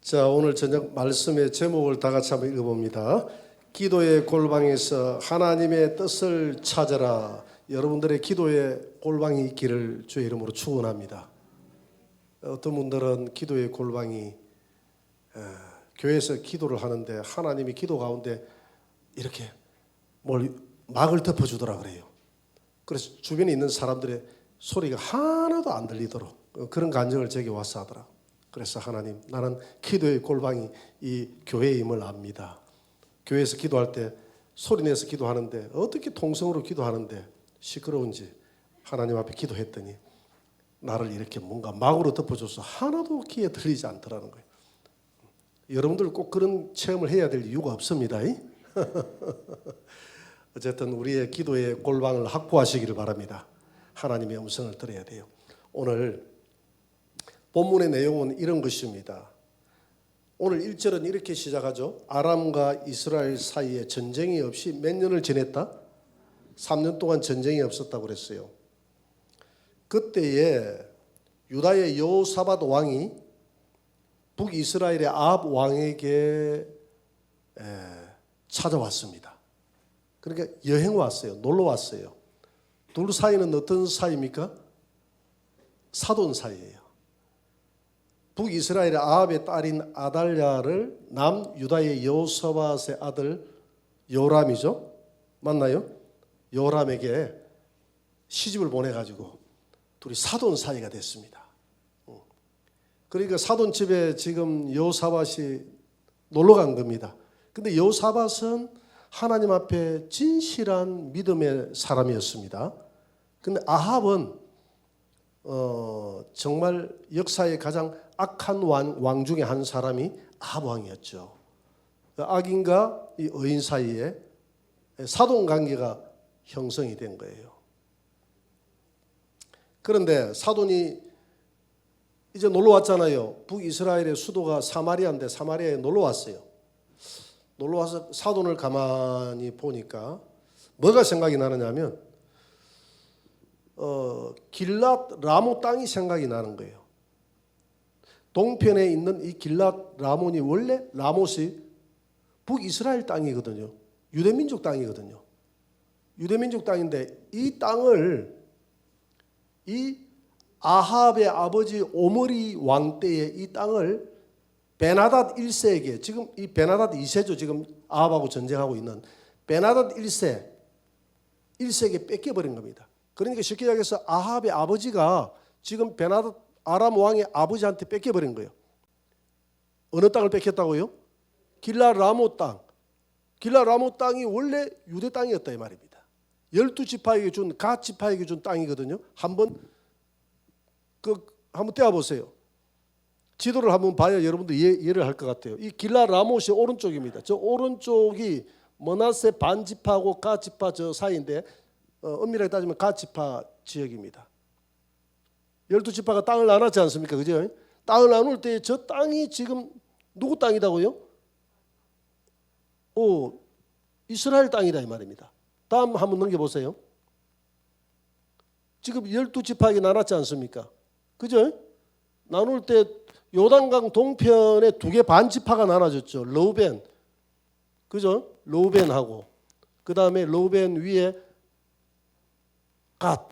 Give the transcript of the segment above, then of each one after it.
자, 오늘 저녁 말씀의 제목을 다 같이 한번 읽어봅니다. 기도의 골방에서 하나님의 뜻을 찾아라. 여러분들의 기도의 골방이 있기를 주의 이름으로 축원합니다. 어떤 분들은 기도의 골방이 교회에서 기도를 하는데 하나님이 기도 가운데 이렇게 뭘 막을 덮어주더라 그래요. 그래서 주변에 있는 사람들의 소리가 하나도 안 들리도록 그런 간증을 제게 와서 하더라. 그래서 하나님, 나는 기도의 골방이 이 교회임을 압니다. 교회에서 기도할 때 소리내서 기도하는데 어떻게 통성으로 기도하는데 시끄러운지 하나님 앞에 기도했더니 나를 이렇게 뭔가 막으로 덮어줘서 하나도 귀에 들리지 않더라는 거예요. 여러분들 꼭 그런 체험을 해야 될 이유가 없습니다. 어쨌든 우리의 기도의 골방을 확보하시기를 바랍니다. 하나님의 음성을 들어야 돼요. 오늘 본문의 내용은 이런 것입니다. 오늘 1절은 이렇게 시작하죠. 아람과 이스라엘 사이에 전쟁이 없이 몇 년을 지냈다? 3년 동안 전쟁이 없었다고 그랬어요. 그때에 유다의 여호사밧 왕이 북이스라엘의 아합 왕에게 찾아왔습니다. 그러니까 여행 왔어요. 놀러 왔어요. 둘 사이는 어떤 사이입니까? 사돈 사이예요. 북이스라엘의 아합의 딸인 아달랴를 남유다의 여호사밧의 아들 요람이죠. 맞나요? 요람에게 시집을 보내가지고 둘이 사돈 사이가 됐습니다. 그러니까 사돈 집에 지금 여호사밧이 놀러 간 겁니다. 근데 여호사밧은 하나님 앞에 진실한 믿음의 사람이었습니다. 근데 아합은 정말 역사의 가장 악한 왕 중에 한 사람이 아합 왕이었죠. 악인과 이 의인 사이에 사돈 관계가 형성이 된 거예요. 그런데 사돈이 이제 놀러 왔잖아요. 북이스라엘의 수도가 사마리아인데 사마리아에 놀러 왔어요. 놀러 와서 사돈을 가만히 보니까 뭐가 생각이 나느냐면 길랏 라모 땅이 생각이 나는 거예요. 동편에 있는 이 길랏 라몬이 원래 라못이 북이스라엘 땅이거든요. 유대민족 땅이거든요. 유대민족 땅인데 이 땅을 이 아합의 아버지 오므리 왕 때에 이 땅을 베나닷 1세에게, 지금 이 베나닷 2세죠. 지금 아합하고 전쟁하고 있는 베나닷 1세에게 뺏겨버린 겁니다. 그러니까 쉽게 얘기해서 아합의 아버지가 지금 베나닷 아람 왕의 아버지한테 뺏겨버린 거예요. 어느 땅을 뺏겼다고요? 길랏 라모 땅. 길랏 라모 땅이 원래 유대 땅이었다 이 말입니다. 12지파에게 준, 갓 지파에게 준 땅이거든요. 한번 떼어보세요. 지도를 한번 봐야 여러분들 이해를 할 것 같아요. 이 길랏 라못이 오른쪽입니다. 저 오른쪽이 므낫세 반지파하고 갓 지파 저 사이인데 엄밀하게 따지면 갓 지파 지역입니다. 12지파가 땅을 나눴지 않습니까? 그죠? 땅을 나눌 때 저 땅이 지금 누구 땅이다고요? 이스라엘 땅이다 이 말입니다. 다음 한번 넘겨보세요. 지금 12지파에게 나눴지 않습니까? 그죠? 나눌 때 요단강 동편에 두 개 반지파가 나눠졌죠. 르우벤, 그죠? 르우벤하고 그 다음에 르우벤 위에 갓,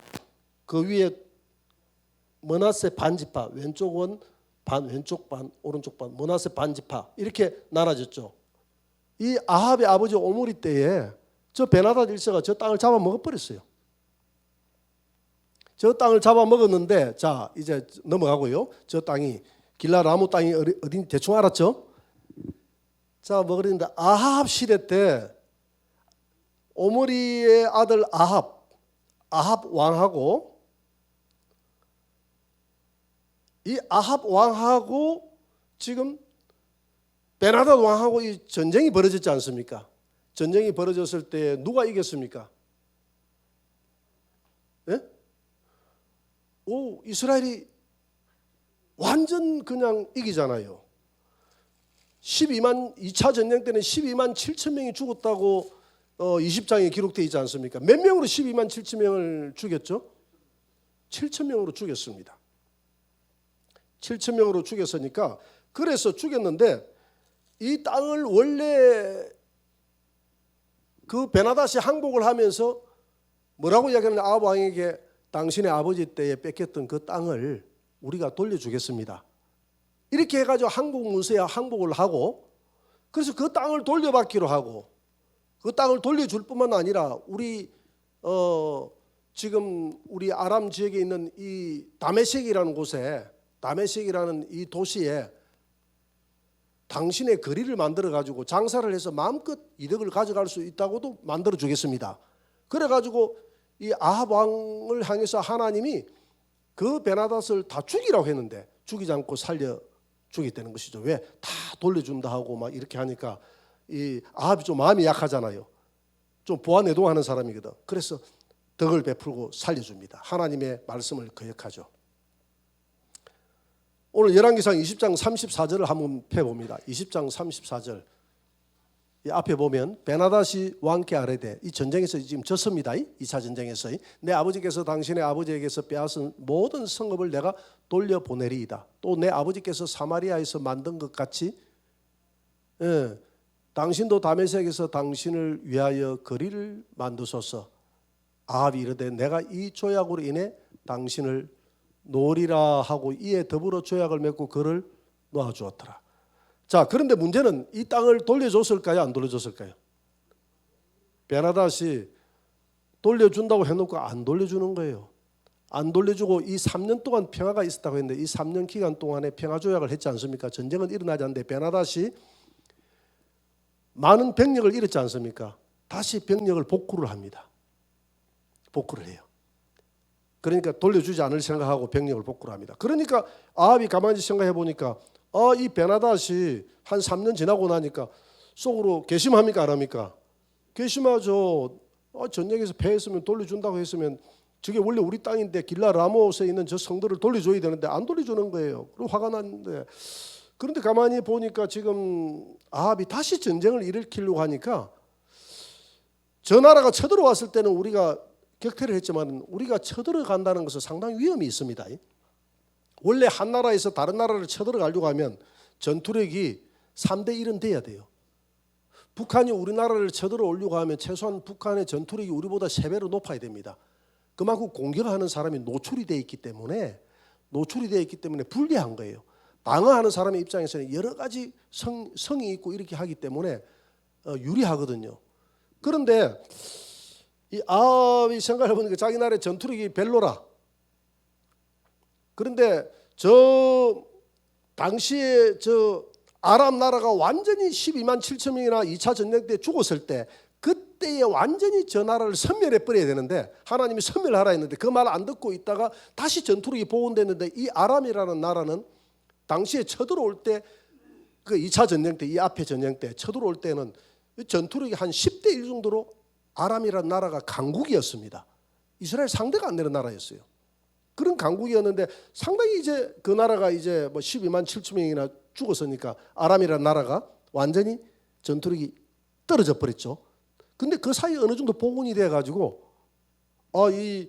그 위에 므낫세 반지파, 왼쪽은 반, 왼쪽 반, 오른쪽 반, 므낫세 반지파 이렇게 나눠졌죠. 이 아합의 아버지 오므리 때에 저 베나닷 1세가 저 땅을 잡아먹어버렸어요. 저 땅을 잡아먹었는데, 자 이제 넘어가고요. 저 땅이 길랏 라모 땅이 어딘지 대충 알았죠? 자, 뭐 그랬는데 아합 시대 때 오므리의 아들 아합 왕하고 이 아합 왕하고 지금 베나닷 왕하고 이 전쟁이 벌어졌지 않습니까? 전쟁이 벌어졌을 때 누가 이겼습니까? 예? 이스라엘이 완전 그냥 이기잖아요. 2차 전쟁 때는 12만 7천 명이 죽었다고 20장에 기록되어 있지 않습니까? 몇 명으로 12만 7천 명을 죽였죠? 7천 명으로 죽였습니다. 7천 명으로 죽였으니까 그래서 죽였는데 이 땅을 원래 그 베나닷이 항복을 하면서 뭐라고 이야기하는 아합 왕에게 당신의 아버지 때에 뺏겼던 그 땅을 우리가 돌려주겠습니다. 이렇게 해가지고 항복 문서에 항복을 하고 그래서 그 땅을 돌려받기로 하고 그 땅을 돌려줄 뿐만 아니라 우리 지금 우리 아람 지역에 있는 이 다메섹이라는 곳에 다메섹이라는 이 도시에 당신의 거리를 만들어 가지고 장사를 해서 마음껏 이득을 가져갈 수 있다고도 만들어 주겠습니다. 그래 가지고 이 아합 왕을 향해서 하나님이 그 베나닷을 다 죽이라고 했는데 죽이지 않고 살려 죽였다는 것이죠. 왜? 다 돌려준다 하고 막 이렇게 하니까 이 아합이 좀 마음이 약하잖아요. 좀 보완해동하는 사람이거든. 그래서 덕을 베풀고 살려줍니다. 하나님의 말씀을 거역하죠. 오늘 열왕기상 20장 34절을 한번 펴봅니다. 20장 34절. 이 앞에 보면 베나닷이 왕께 아뢰되, 이 전쟁에서 지금 졌습니다. 2차 전쟁에서 내 아버지께서 당신의 아버지에게서 빼앗은 모든 성읍을 내가 돌려보내리이다. 또 내 아버지께서 사마리아에서 만든 것 같이 당신도 다메섹에서 당신을 위하여 거리를 만드소서. 아합이 이르되 내가 이 조약으로 인해 당신을 놓으리라 하고 이에 더불어 조약을 맺고 그를 놓아주었더라. 자, 그런데 문제는 이 땅을 돌려줬을까요? 안 돌려줬을까요? 베나닷이 돌려준다고 해놓고 안 돌려주는 거예요. 안 돌려주고 이 3년 동안 평화가 있었다고 했는데 이 3년 기간 동안에 평화조약을 했지 않습니까? 전쟁은 일어나지 않는데 베나닷이 많은 병력을 잃었지 않습니까? 다시 병력을 복구를 합니다. 복구를 해요. 그러니까 돌려주지 않을 생각하고 병력을 복구를 합니다. 그러니까 아합이 가만히 생각해 보니까 이 베나닷이 한 3년 지나고 나니까 속으로 괘씸합니까 안 합니까? 괘씸하죠. 전쟁에서 패했으면 돌려준다고 했으면 저게 원래 우리 땅인데 길라 라모스에 있는 저 성들을 돌려줘야 되는데 안 돌려주는 거예요. 그리고 화가 났는데 그런데 가만히 보니까 지금 아합이 다시 전쟁을 일으키려고 하니까 저 나라가 쳐들어왔을 때는 우리가 격퇴를 했지만 우리가 쳐들어간다는 것은 상당히 위험이 있습니다. 원래 한 나라에서 다른 나라를 쳐들어가려고 하면 전투력이 3대 1은 돼야 돼요. 북한이 우리나라를 쳐들어오려고 하면 최소한 북한의 전투력이 우리보다 3배로 높아야 됩니다. 그만큼 공격하는 사람이 노출이 되어 있기 때문에 불리한 거예요. 방어하는 사람의 입장에서는 여러 가지 성이 있고 이렇게 하기 때문에 유리하거든요. 그런데 이 아합이 생각해 보니까 자기 나라의 전투력이 별로라. 그런데 저 당시에 저 아람 나라가 완전히 12만 7천 명이나 2차 전쟁 때 죽었을 때 그때에 완전히 저 나라를 섬멸해 버려야 되는데 하나님이 섬멸하라 했는데 그 말 안 듣고 있다가 다시 전투력이 복원됐는데 이 아람이라는 나라는 당시에 쳐들어올 때 그 2차 전쟁 때 이 앞에 전쟁 때 쳐들어올 때는 전투력이 한 10대 1 정도로 아람이라는 나라가 강국이었습니다. 이스라엘 상대가 안 되는 나라였어요. 그런 강국이었는데 상당히 이제 그 나라가 이제 뭐 12만 7천 명이나 죽었으니까 아람이라는 나라가 완전히 전투력이 떨어져 버렸죠. 근데 그 사이에 어느 정도 복원이 돼 가지고 이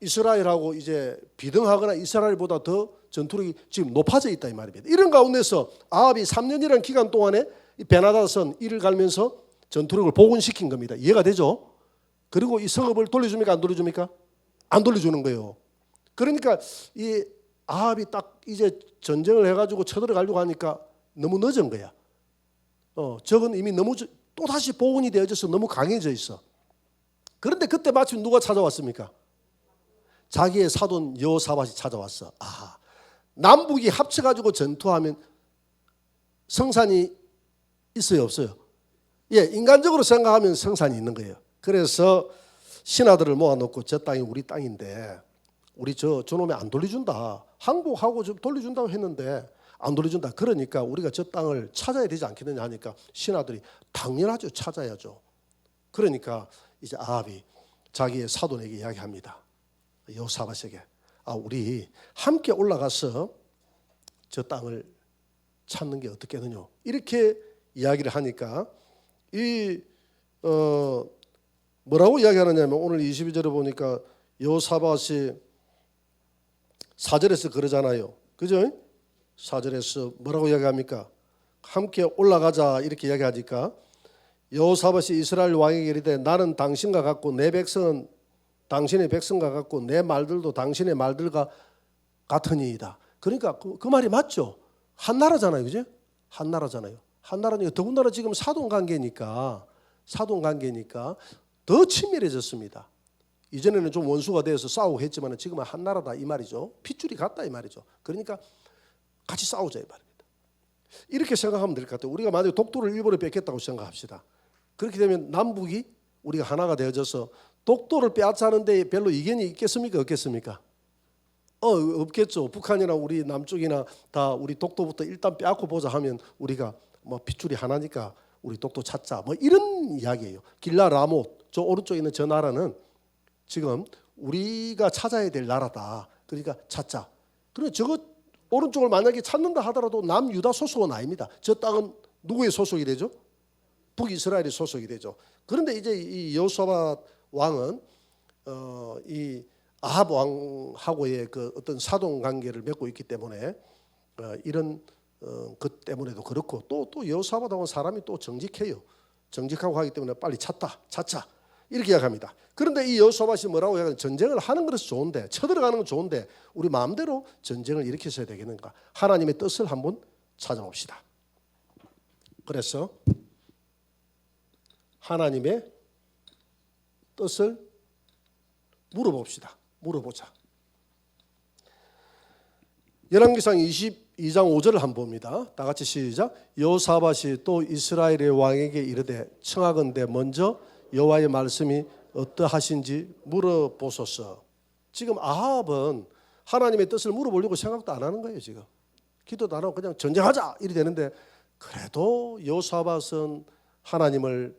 이스라엘하고 이제 비등하거나 이스라엘보다 더 전투력이 지금 높아져 있다 이 말입니다. 이런 가운데서 아합이 3년이라는 기간 동안에 이 베나닷은 이를 갈면서 전투력을 복원시킨 겁니다. 이해가 되죠? 그리고 이 성읍을 돌려줍니까 안 돌려줍니까? 안 돌려주는 거예요. 그러니까 이 아합이 딱 이제 전쟁을 해가지고 쳐들어가려고 하니까 너무 늦은 거야. 적은 이미 너무 또 다시 복원이 되어져서 너무 강해져 있어. 그런데 그때 마침 누가 찾아왔습니까? 자기의 사돈 여호사밧이 찾아왔어. 남북이 합쳐가지고 전투하면 성산이 있어요 없어요? 예, 인간적으로 생각하면 성산이 있는 거예요. 그래서 신하들을 모아놓고 저 땅이 우리 땅인데 우리 저놈이 안 돌려준다. 항복하고 좀 돌려준다고 했는데 안 돌려준다. 그러니까 우리가 저 땅을 찾아야 되지 않겠느냐 하니까 신하들이 당연하죠. 찾아야죠. 그러니까 이제 아합이 자기의 사돈에게 이야기합니다. 여호사밧에게 우리 함께 올라가서 저 땅을 찾는 게 어떻겠느냐 이렇게 이야기를 하니까 뭐라고 이야기하느냐면 오늘 22절에 보니까 여호사밧이 4절에서 그러잖아요. 그죠? 4절에서 뭐라고 이야기합니까? 함께 올라가자 이렇게 이야기하니까 여호사밧이 이스라엘 왕에게 이르되 나는 당신과 같고 내 백성은 당신의 백성과 같고 내 말들도 당신의 말들과 같으니이다. 그러니까 그 말이 맞죠. 한 나라잖아요, 그죠? 한 나라잖아요. 한 나라니까 더군다나 지금 사돈 관계니까 더 친밀해졌습니다. 이전에는 좀 원수가 되어서 싸우고 했지만 지금은 한 나라다 이 말이죠. 핏줄이 같다 이 말이죠. 그러니까 같이 싸우자 이 말입니다. 이렇게 생각하면 될 것 같아요. 우리가 만약에 독도를 일본에 뺏겠다고 생각합시다. 그렇게 되면 남북이 우리가 하나가 되어져서 독도를 빼앗자는데 별로 이견이 있겠습니까? 없겠습니까? 없겠죠. 북한이나 우리 남쪽이나 다 우리 독도부터 일단 빼앗고 보자 하면 우리가 뭐 핏줄이 하나니까 우리 독도 찾자 뭐 이런 이야기예요. 길라 라못 저 오른쪽에 있는 저 나라는 지금 우리가 찾아야 될 나라다. 그러니까 찾자. 그러면 저거 오른쪽을 만약에 찾는다 하더라도 남유다 소속은 아닙니다. 저 땅은 누구의 소속이 되죠? 북이스라엘의 소속이 되죠. 그런데 이제 이 여호사밧 왕은 이 아합 왕하고의 그 어떤 사돈 관계를 맺고 있기 때문에 이런 것 때문에도 그렇고 또 여호사밧 왕은 사람이 또 정직해요. 정직하고 하기 때문에 빨리 찾자 이렇게 이야기합니다. 그런데 이 여호사밧이 뭐라고 해야 전쟁을 하는 것은 좋은데 쳐들어가는 건 좋은데 우리 마음대로 전쟁을 일으켜서야 되겠는가? 하나님의 뜻을 한번 찾아봅시다. 그래서 하나님의 뜻을 물어보자. 열왕기상 22장 5절을 한번 봅니다. 다 같이 시작. 여호사밧이 또 이스라엘의 왕에게 이르되 청하건대 먼저 여호와의 말씀이 어떠하신지 물어보소서. 지금 아합은 하나님의 뜻을 물어보려고 생각도 안 하는 거예요. 지금 기도도 안 하고 그냥 전쟁하자 이리 되는데 그래도 여호사밧은 하나님을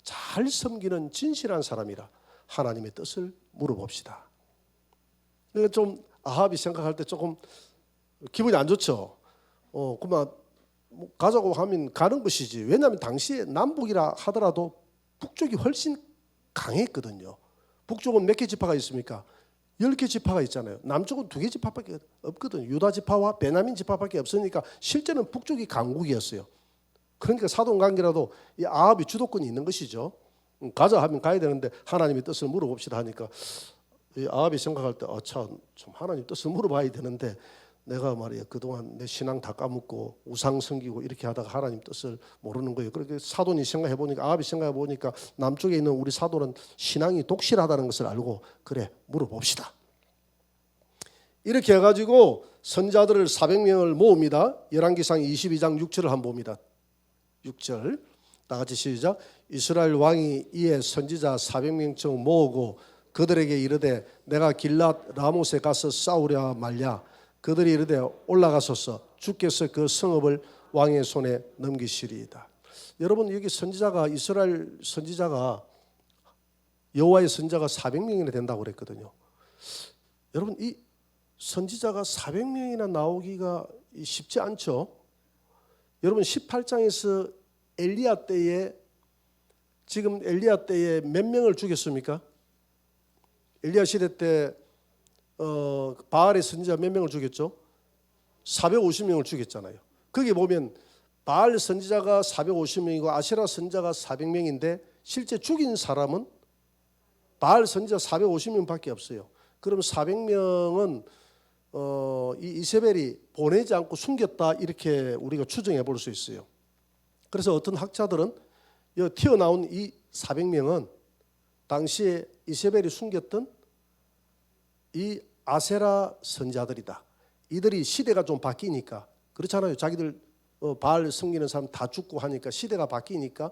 잘 섬기는 진실한 사람이라 하나님의 뜻을 물어봅시다. 그러니까 좀 아합이 생각할 때 조금 기분이 안 좋죠. 그만 가자고 하면 가는 것이지. 왜냐하면 당시에 남북이라 하더라도 북쪽이 훨씬 강했거든요. 북쪽은 몇 개 지파가 있습니까? 10개 지파가 있잖아요. 남쪽은 2개 지파밖에 없거든요. 유다 지파와 베냐민 지파밖에 없으니까 실제는 북쪽이 강국이었어요. 그러니까 사돈관계라도 이 아합이 주도권이 있는 것이죠. 가자 하면 가야 되는데 하나님의 뜻을 물어봅시다 하니까 이 아합이 생각할 때 참 하나님 뜻을 물어봐야 되는데 내가 말이야 그동안 내 신앙 다 까먹고 우상 섬기고 이렇게 하다가 하나님 뜻을 모르는 거예요. 그렇게 사돈이 생각해 보니까 아합이 생각해 보니까 남쪽에 있는 우리 사돈은 신앙이 독실하다는 것을 알고 그래 물어봅시다. 이렇게 해가지고 선자들을 400명을 모읍니다. 열왕기상 22장 6절을 한번 봅니다. 6절 다 같이 시작. 이스라엘 왕이 이에 선지자 400명쯤 모으고 그들에게 이르되 내가 길랏 라못에 가서 싸우려 말랴. 그들이 이르되 올라가소서 주께서 그 성읍을 왕의 손에 넘기시리이다. 여러분 여기 선지자가 이스라엘 선지자가 여호와의 선지자가 400명이나 된다고 그랬거든요. 여러분 이 선지자가 400명이나 나오기가 쉽지 않죠. 여러분 18장에서 엘리야 때에 지금 엘리야 때에 몇 명을 죽였습니까? 엘리야 시대 때 바알의 선지자 몇 명을 죽였죠? 450명을 죽였잖아요. 거기 보면 바알 선지자가 450명이고 아세라 선지자가 400명인데 실제 죽인 사람은 바알 선지자 450명밖에 없어요. 그럼 400명은 이 이세벨이 보내지 않고 숨겼다 이렇게 우리가 추정해 볼 수 있어요. 그래서 어떤 학자들은 튀어나온 이 400명은 당시에 이세벨이 숨겼던 이 아세라 선자들이다. 이들이 시대가 좀 바뀌니까 그렇잖아요. 자기들 바알 섬기는 사람 다 죽고 하니까 시대가 바뀌니까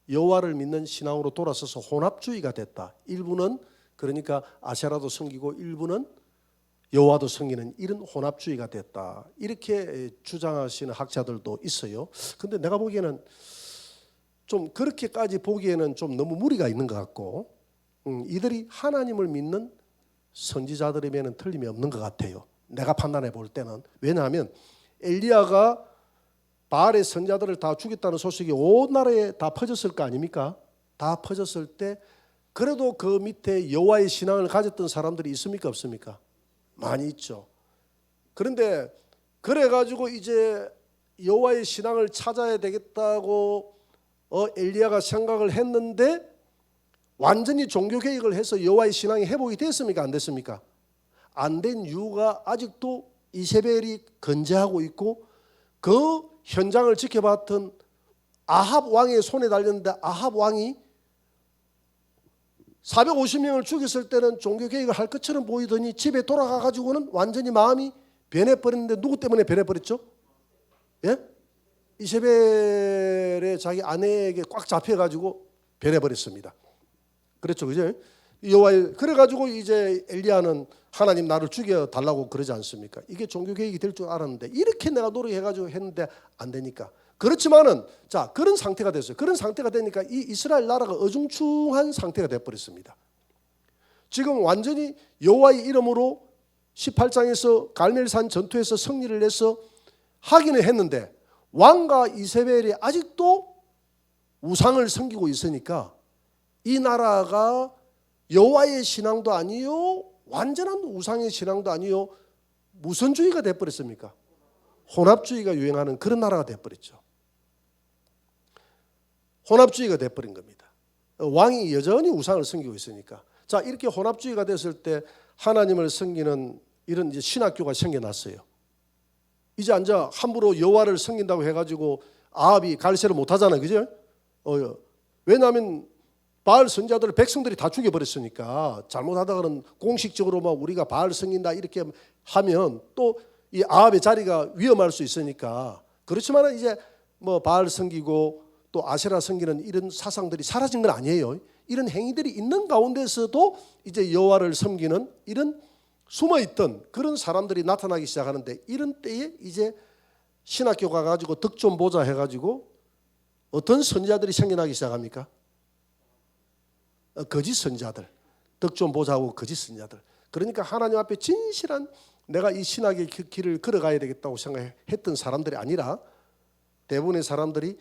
여호와를 믿는 신앙으로 돌아서서 혼합주의가 됐다. 일부는 그러니까 아세라도 섬기고 일부는 여호와도 섬기는 이런 혼합주의가 됐다. 이렇게 주장하시는 학자들도 있어요. 근데 내가 보기에는 좀 그렇게까지 보기에는 좀 너무 무리가 있는 것 같고 이들이 하나님을 믿는 선지자들이면 틀림이 없는 것 같아요. 내가 판단해 볼 때는. 왜냐하면 엘리야가 바알의 선자들을 다 죽였다는 소식이 온 나라에 다 퍼졌을 거 아닙니까? 다 퍼졌을 때 그래도 그 밑에 여호와의 신앙을 가졌던 사람들이 있습니까? 없습니까? 많이 있죠. 그런데 그래가지고 이제 여호와의 신앙을 찾아야 되겠다고 엘리야가 생각을 했는데 완전히 종교 개혁을 해서 여호와의 신앙이 회복이 됐습니까? 안 됐습니까? 안 된 이유가 아직도 이세벨이 건재하고 있고 그 현장을 지켜봤던 아합 왕의 손에 달렸는데 아합 왕이 450명을 죽였을 때는 종교 개혁을 할 것처럼 보이더니 집에 돌아가 가지고는 완전히 마음이 변해버렸는데 누구 때문에 변해버렸죠? 예? 이세벨의 자기 아내에게 꽉 잡혀가지고 변해버렸습니다. 그렇죠, 그죠? 여호와의 그래가지고 이제 엘리야는 하나님 나를 죽여달라고 그러지 않습니까? 이게 종교 개혁이 될 줄 알았는데 이렇게 내가 노력해가지고 했는데 안 되니까. 그렇지만은 자 그런 상태가 됐어요. 그런 상태가 되니까 이 이스라엘 나라가 어중충한 상태가 돼버렸습니다. 지금 완전히 여호와의 이름으로 18장에서 갈멜산 전투에서 승리를 내서 하기는 했는데 왕과 이세벨이 아직도 우상을 섬기고 있으니까 이 나라가 여호와의 신앙도 아니요 완전한 우상의 신앙도 아니요 무슨 주의가 돼버렸습니까? 혼합주의가 유행하는 그런 나라가 돼버렸죠. 혼합주의가 돼버린 겁니다. 왕이 여전히 우상을 섬기고 있으니까. 자 이렇게 혼합주의가 됐을 때 하나님을 섬기는 이런 이제 신학교가 생겨났어요. 이제 앉아 함부로 여호와를 섬긴다고 해가지고 아합이 갈세를 못하잖아요, 그죠? 왜냐하면 바알 선지자들을 백성들이 다 죽여버렸으니까 잘못하다가는 공식적으로 막 우리가 바알 섬긴다 이렇게 하면 또 이 아합의 자리가 위험할 수 있으니까. 그렇지만 이제 뭐 바알 섬기고 또 아세라 섬기는 이런 사상들이 사라진 건 아니에요. 이런 행위들이 있는 가운데서도 이제 여호와를 섬기는 이런 숨어있던 그런 사람들이 나타나기 시작하는데 이런 때에 이제 신학교 가가지고 덕 좀 보자 해가지고 어떤 선지자들이 생겨나기 시작합니까? 거짓 선지자들, 덕 좀 보자고 거짓 선지자들. 그러니까 하나님 앞에 진실한 내가 이 신학의 길을 걸어가야 되겠다고 생각했던 사람들이 아니라 대부분의 사람들이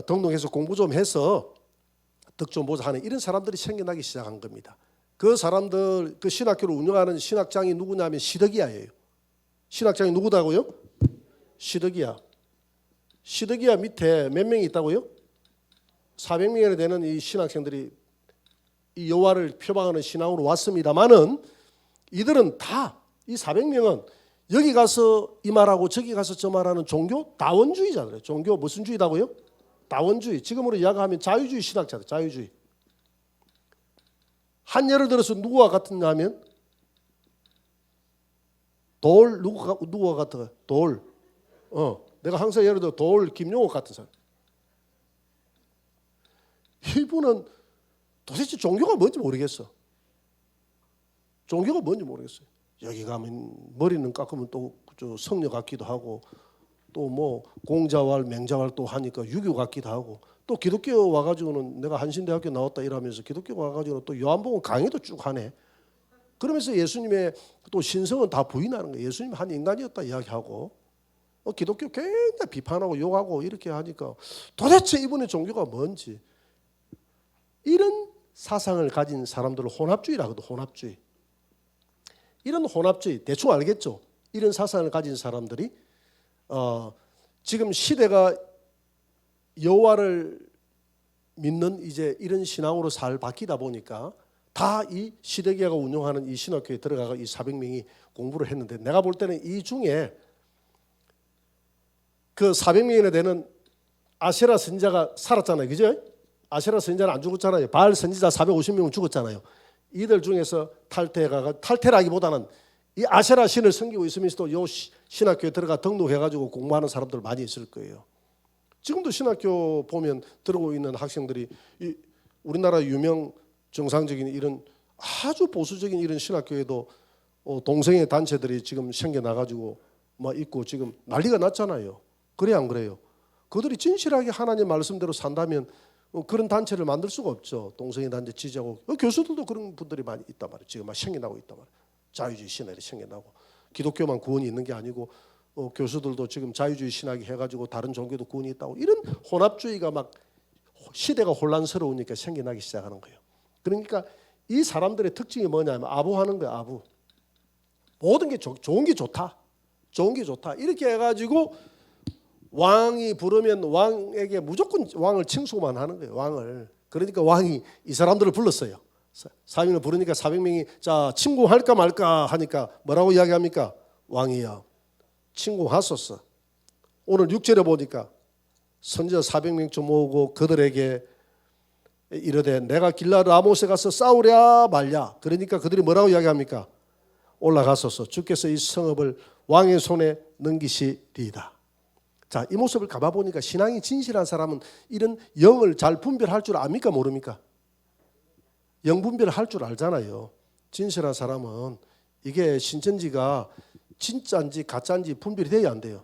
등록해서 공부 좀 해서 덕 좀 보자 하는 이런 사람들이 생겨나기 시작한 겁니다. 그 사람들 그 신학교를 운영하는 신학장이 누구냐면 시드기야예요. 신학장이 누구다고요? 시드기야. 시드기야 밑에 몇 명이 있다고요? 400명이나 되는 이 신학생들이 이 여호와를 표방하는 신앙으로 왔습니다만은 이들은 다 이 400명은 여기 가서 이 말하고 저기 가서 저 말하는 종교 다원주의자들이에요. 종교 무슨 주의다고요? 다원주의. 지금으로 이야기하면 자유주의 신학자들. 자유주의. 한 예를 들어서 누구와 같으냐면 돌 누구와 같아? 돌. 내가 항상 예를 들어 돌 김용옥 같은 사람. 이분은 도대체 종교가 뭔지 모르겠어. 종교가 뭔지 모르겠어요. 여기 가면 머리는 깎으면 또 성녀 같기도 하고 또 뭐 공자왈 맹자왈 또 하니까 유교 같기도 하고 또 기독교 와가지고는 내가 한신대학교 나왔다 이러면서 기독교 와가지고는 또 요한복음 강의도 쭉 하네. 그러면서 예수님의 또 신성은 다 부인하는 거예요. 예수님 한 인간이었다 이야기하고 기독교 굉장히 비판하고 욕하고 이렇게 하니까 도대체 이분의 종교가 뭔지 이런 사상을 가진 사람들을 혼합주의라 하거든. 혼합주의. 이런 혼합주의 대충 알겠죠? 이런 사상을 가진 사람들이 지금 시대가 여호와를 믿는 이제 이런 신앙으로 살 바뀌다 보니까 다 이 시드기야가 운영하는 이 신학교에 들어가서 이 400명이 공부를 했는데 내가 볼 때는 이 중에 그 400명이나 되는 아세라 선지자가 살았잖아요, 그죠? 아세라 선지자는 안 죽었잖아요. 바알 선지자 450명은 죽었잖아요. 이들 중에서 탈퇴라기보다는 이 아세라 신을 섬기고 있으면서도 이 신학교에 들어가 등록해가지고 공부하는 사람들 많이 있을 거예요. 지금도 신학교 보면 들어오고 있는 학생들이 이 우리나라 유명 정상적인 이런 아주 보수적인 이런 신학교에도 동성애 단체들이 지금 생겨나가지고 막 있고 지금 난리가 났잖아요. 그래 안 그래요? 그들이 진실하게 하나님 말씀대로 산다면 그런 단체를 만들 수가 없죠. 동성애 단체 지지하고 교수들도 그런 분들이 많이 있단 말이에요. 지금 막 생겨나고 있단 말이에요. 자유주의 신학이 생겨나고 기독교만 구원이 있는 게 아니고 교수들도 지금 자유주의 신학이 해가지고 다른 종교도 구원이 있다고 이런 혼합주의가 막 시대가 혼란스러우니까 생겨나기 시작하는 거예요. 그러니까 이 사람들의 특징이 뭐냐면 아부하는 거예요. 아부. 모든 게 좋은 게 좋다. 좋은 게 좋다. 이렇게 해가지고 왕이 부르면 왕에게 무조건 왕을 칭송만 하는 거예요. 왕을. 그러니까 왕이 이 사람들을 불렀어요. 400명을 부르니까 400명이 자 침공할까 말까 하니까 뭐라고 이야기합니까? 왕이여 침공하소서. 오늘 6절에 보니까 선지자 400명쯤 모으고 그들에게 이르되 내가 길라 라못에 가서 싸우랴 말랴. 그러니까 그들이 뭐라고 이야기합니까? 올라가소서. 주께서 이 성읍을 왕의 손에 넘기시리이다. 자, 이 모습을 가봐보니까 신앙이 진실한 사람은 이런 영을 잘 분별할 줄 압니까? 모릅니까? 영 분별을 할 줄 알잖아요. 진실한 사람은 이게 신천지가 진짜인지 가짜인지 분별이 돼야 안 돼요.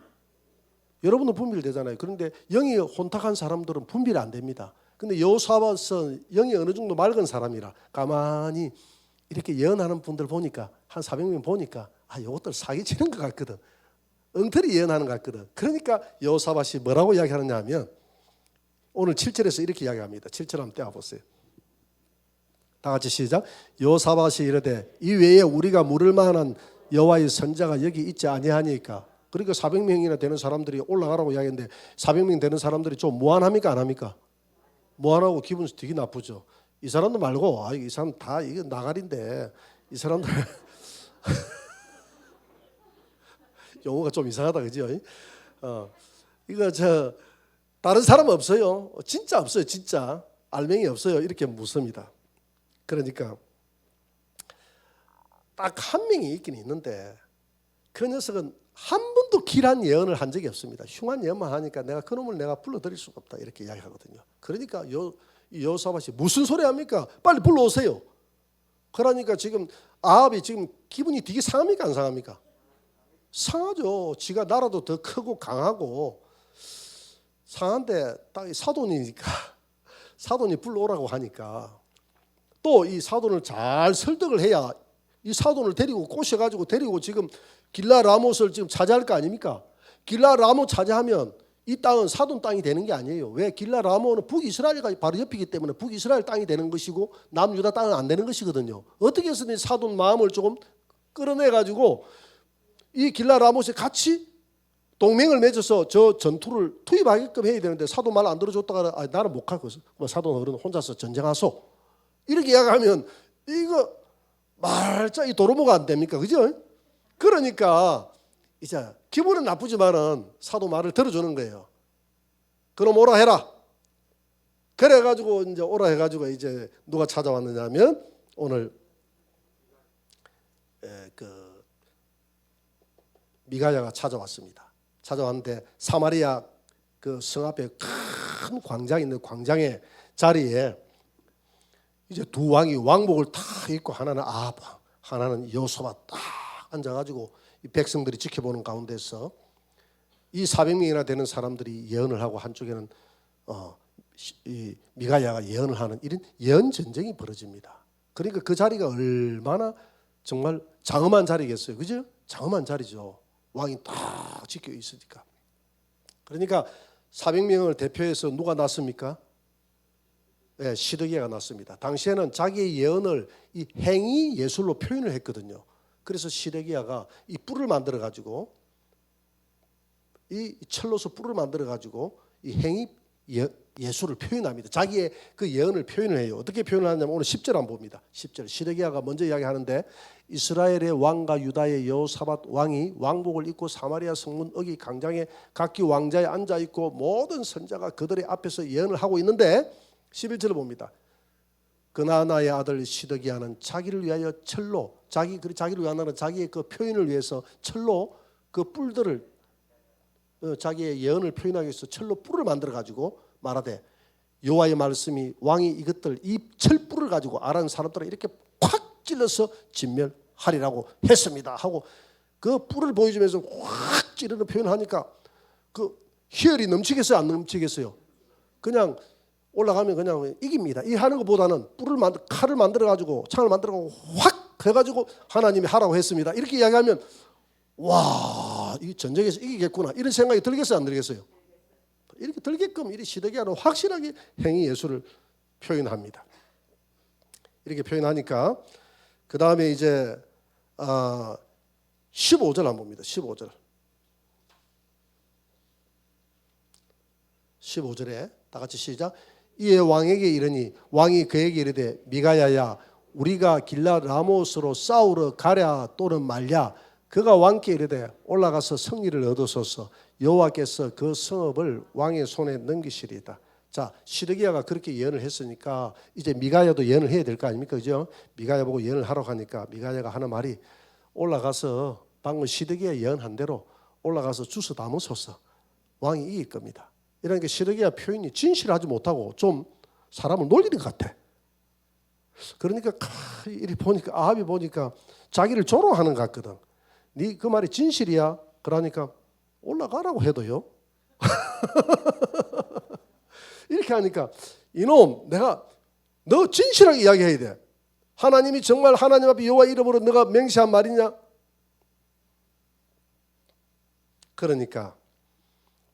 여러분은 분별이 되잖아요. 그런데 영이 혼탁한 사람들은 분별이 안 됩니다. 근데 여호사밧은 영이 어느 정도 맑은 사람이라 가만히 이렇게 예언하는 분들 보니까 한 400명 보니까 아, 이것들 사기치는 것 같거든. 엉터리 예언하는 것 같거든. 그러니까 여호사밧이 뭐라고 이야기하느냐 하면 오늘 7절에서 이렇게 이야기합니다. 7절 한번 떼어보세요. 다 같이 시작. 여호사밧이 이르되 이 외에 우리가 물을 만한 여호와의 선자가 여기 있지 아니하니까. 그러니까 400명이나 되는 사람들이 올라가라고 이야기했는데 400명 되는 사람들이 좀 무안합니까? 안 합니까? 무안하고 기분 되게 나쁘죠. 이 사람도 말고 아, 이 사람 다 이거 나가리인데 이 사람들 용어가 좀 이상하다 그죠? 이거 저 다른 사람 없어요. 진짜 없어요. 진짜 알맹이 없어요. 이렇게 묻습니다. 그러니까 딱 한 명이 있긴 있는데 그 녀석은 한 번도 길한 예언을 한 적이 없습니다. 흉한 예언만 하니까 내가 그놈을 내가 불러드릴 수가 없다 이렇게 이야기하거든요. 그러니까 여호사밧이 무슨 소리 합니까? 빨리 불러오세요. 그러니까 지금 아합이 지금 기분이 되게 상합니까? 안 상합니까? 상하죠. 지가 나라도 더 크고 강하고 상한데 딱 사돈이니까 사돈이 불러오라고 하니까 또 이 사돈을 잘 설득을 해야 이 사돈을 데리고 꼬셔가지고 데리고 지금 길라 라못을 지금 차지할 거 아닙니까? 길라 라못 차지하면 이 땅은 사돈 땅이 되는 게 아니에요. 왜? 길라 라못은 북이스라엘과 바로 옆이기 때문에 북이스라엘 땅이 되는 것이고 남유다 땅은 안 되는 것이거든요. 어떻게 해서든 사돈 마음을 조금 끌어내가지고 이 길라 라못에 같이 동맹을 맺어서 저 전투를 투입하게끔 해야 되는데 사돈 말 안 들어줬다가 아, 나는 못 갈 것을 사돈 어른 혼자서 전쟁하소 이렇게 이야기하면 이거 말자 이 도로모가 안 됩니까? 그죠? 그러니까 이제 기분은 나쁘지만은 사도 말을 들어주는 거예요. 그럼 오라 해라. 그래가지고 이제 오라 해가지고 이제 누가 찾아왔느냐면 오늘 그 미가야가 찾아왔습니다. 찾아왔는데 사마리아 그 성 앞에 큰 광장이 있는 광장의 자리에 이제 두 왕이 왕복을 다 입고 하나는 아합, 하나는 여호사밧 딱 앉아가지고 이 백성들이 지켜보는 가운데서 이 400명이나 되는 사람들이 예언을 하고 한쪽에는 이 미가야가 예언을 하는 이런 예언 전쟁이 벌어집니다. 그러니까 그 자리가 얼마나 정말 장엄한 자리겠어요, 그죠? 장엄한 자리죠. 왕이 딱 지켜 있으니까. 그러니까 400명을 대표해서 누가 났습니까? 네, 시드기야가 났습니다. 당시에는 자기의 예언을 이 행위 예술로 표현을 했거든요. 그래서 시드기야가 이 뿔을 만들어 가지고 이 철로서 뿔을 만들어 가지고 이 행위 예술을 표현합니다. 자기의 그 예언을 표현을 해요. 어떻게 표현을 하냐면 오늘 10절 한번 봅니다. 10절 시드기야가 먼저 이야기하는데 이스라엘의 왕과 유다의 여호사밧 왕이 왕복을 입고 사마리아 성문 어기 광장에 각기 왕자에 앉아 있고 모든 선자가 그들의 앞에서 예언을 하고 있는데 11절을 봅니다. 그나나의 아들 시드기야는 자기를 위하여 철로 자기를 위하는 자기의 그 표현을 위해서 철로 그 뿔들을 자기의 예언을 표현하기 위해서 철로 뿔을 만들어 가지고 말하되 여호와의 말씀이 왕이 이것들 이 철뿔을 가지고 아람 사람들을 이렇게 콱 찔러서 진멸하리라고 했습니다 하고 그 뿔을 보여주면서 확 찌르는 표현하니까 그 희열이 넘치겠어요 안 넘치겠어요? 그냥 올라가면 그냥 이깁니다. 이 하는 것보다는 칼을 만들어 가지고 창을 만들어 가지고 확 해가지고 하나님이 하라고 했습니다. 이렇게 이야기하면 와, 이 전쟁에서 이기겠구나 이런 생각이 들겠어요 안 들겠어요? 이렇게 들게끔 이 시드기야는 확실하게 행위 예술을 표현합니다. 이렇게 표현하니까 그 다음에 이제 15절 한번 봅니다. 15절 15절에 다 같이 시작. 이에 왕에게 이르니 왕이 그에게 이르되 미가야야 우리가 길라 라모스로 싸우러 가랴 또는 말랴. 그가 왕께 이르되 올라가서 승리를 얻으소서. 여호와께서 그 성읍을 왕의 손에 넘기시리이다. 자, 시드기야가 그렇게 예언을 했으니까 이제 미가야도 예언을 해야 될 거 아닙니까? 그죠? 미가야 보고 예언을 하라고 하니까 미가야가 하는 말이 올라가서 방금 시드기야 예언한 대로 올라가서 주워 담으소서. 왕이 이길 겁니다. 이러니까 시드기야 표현이 진실하지 못하고 좀 사람을 놀리는 것 같아. 그러니까 이리 보니까 아합이 보니까 자기를 조롱하는 것 같거든. 네 그 말이 진실이야? 그러니까 올라가라고 해도요. 이렇게 하니까 이놈 내가 너 진실하게 이야기해야 돼. 하나님이 정말 하나님 앞에 여호와 이름으로 너가 맹세한 말이냐? 그러니까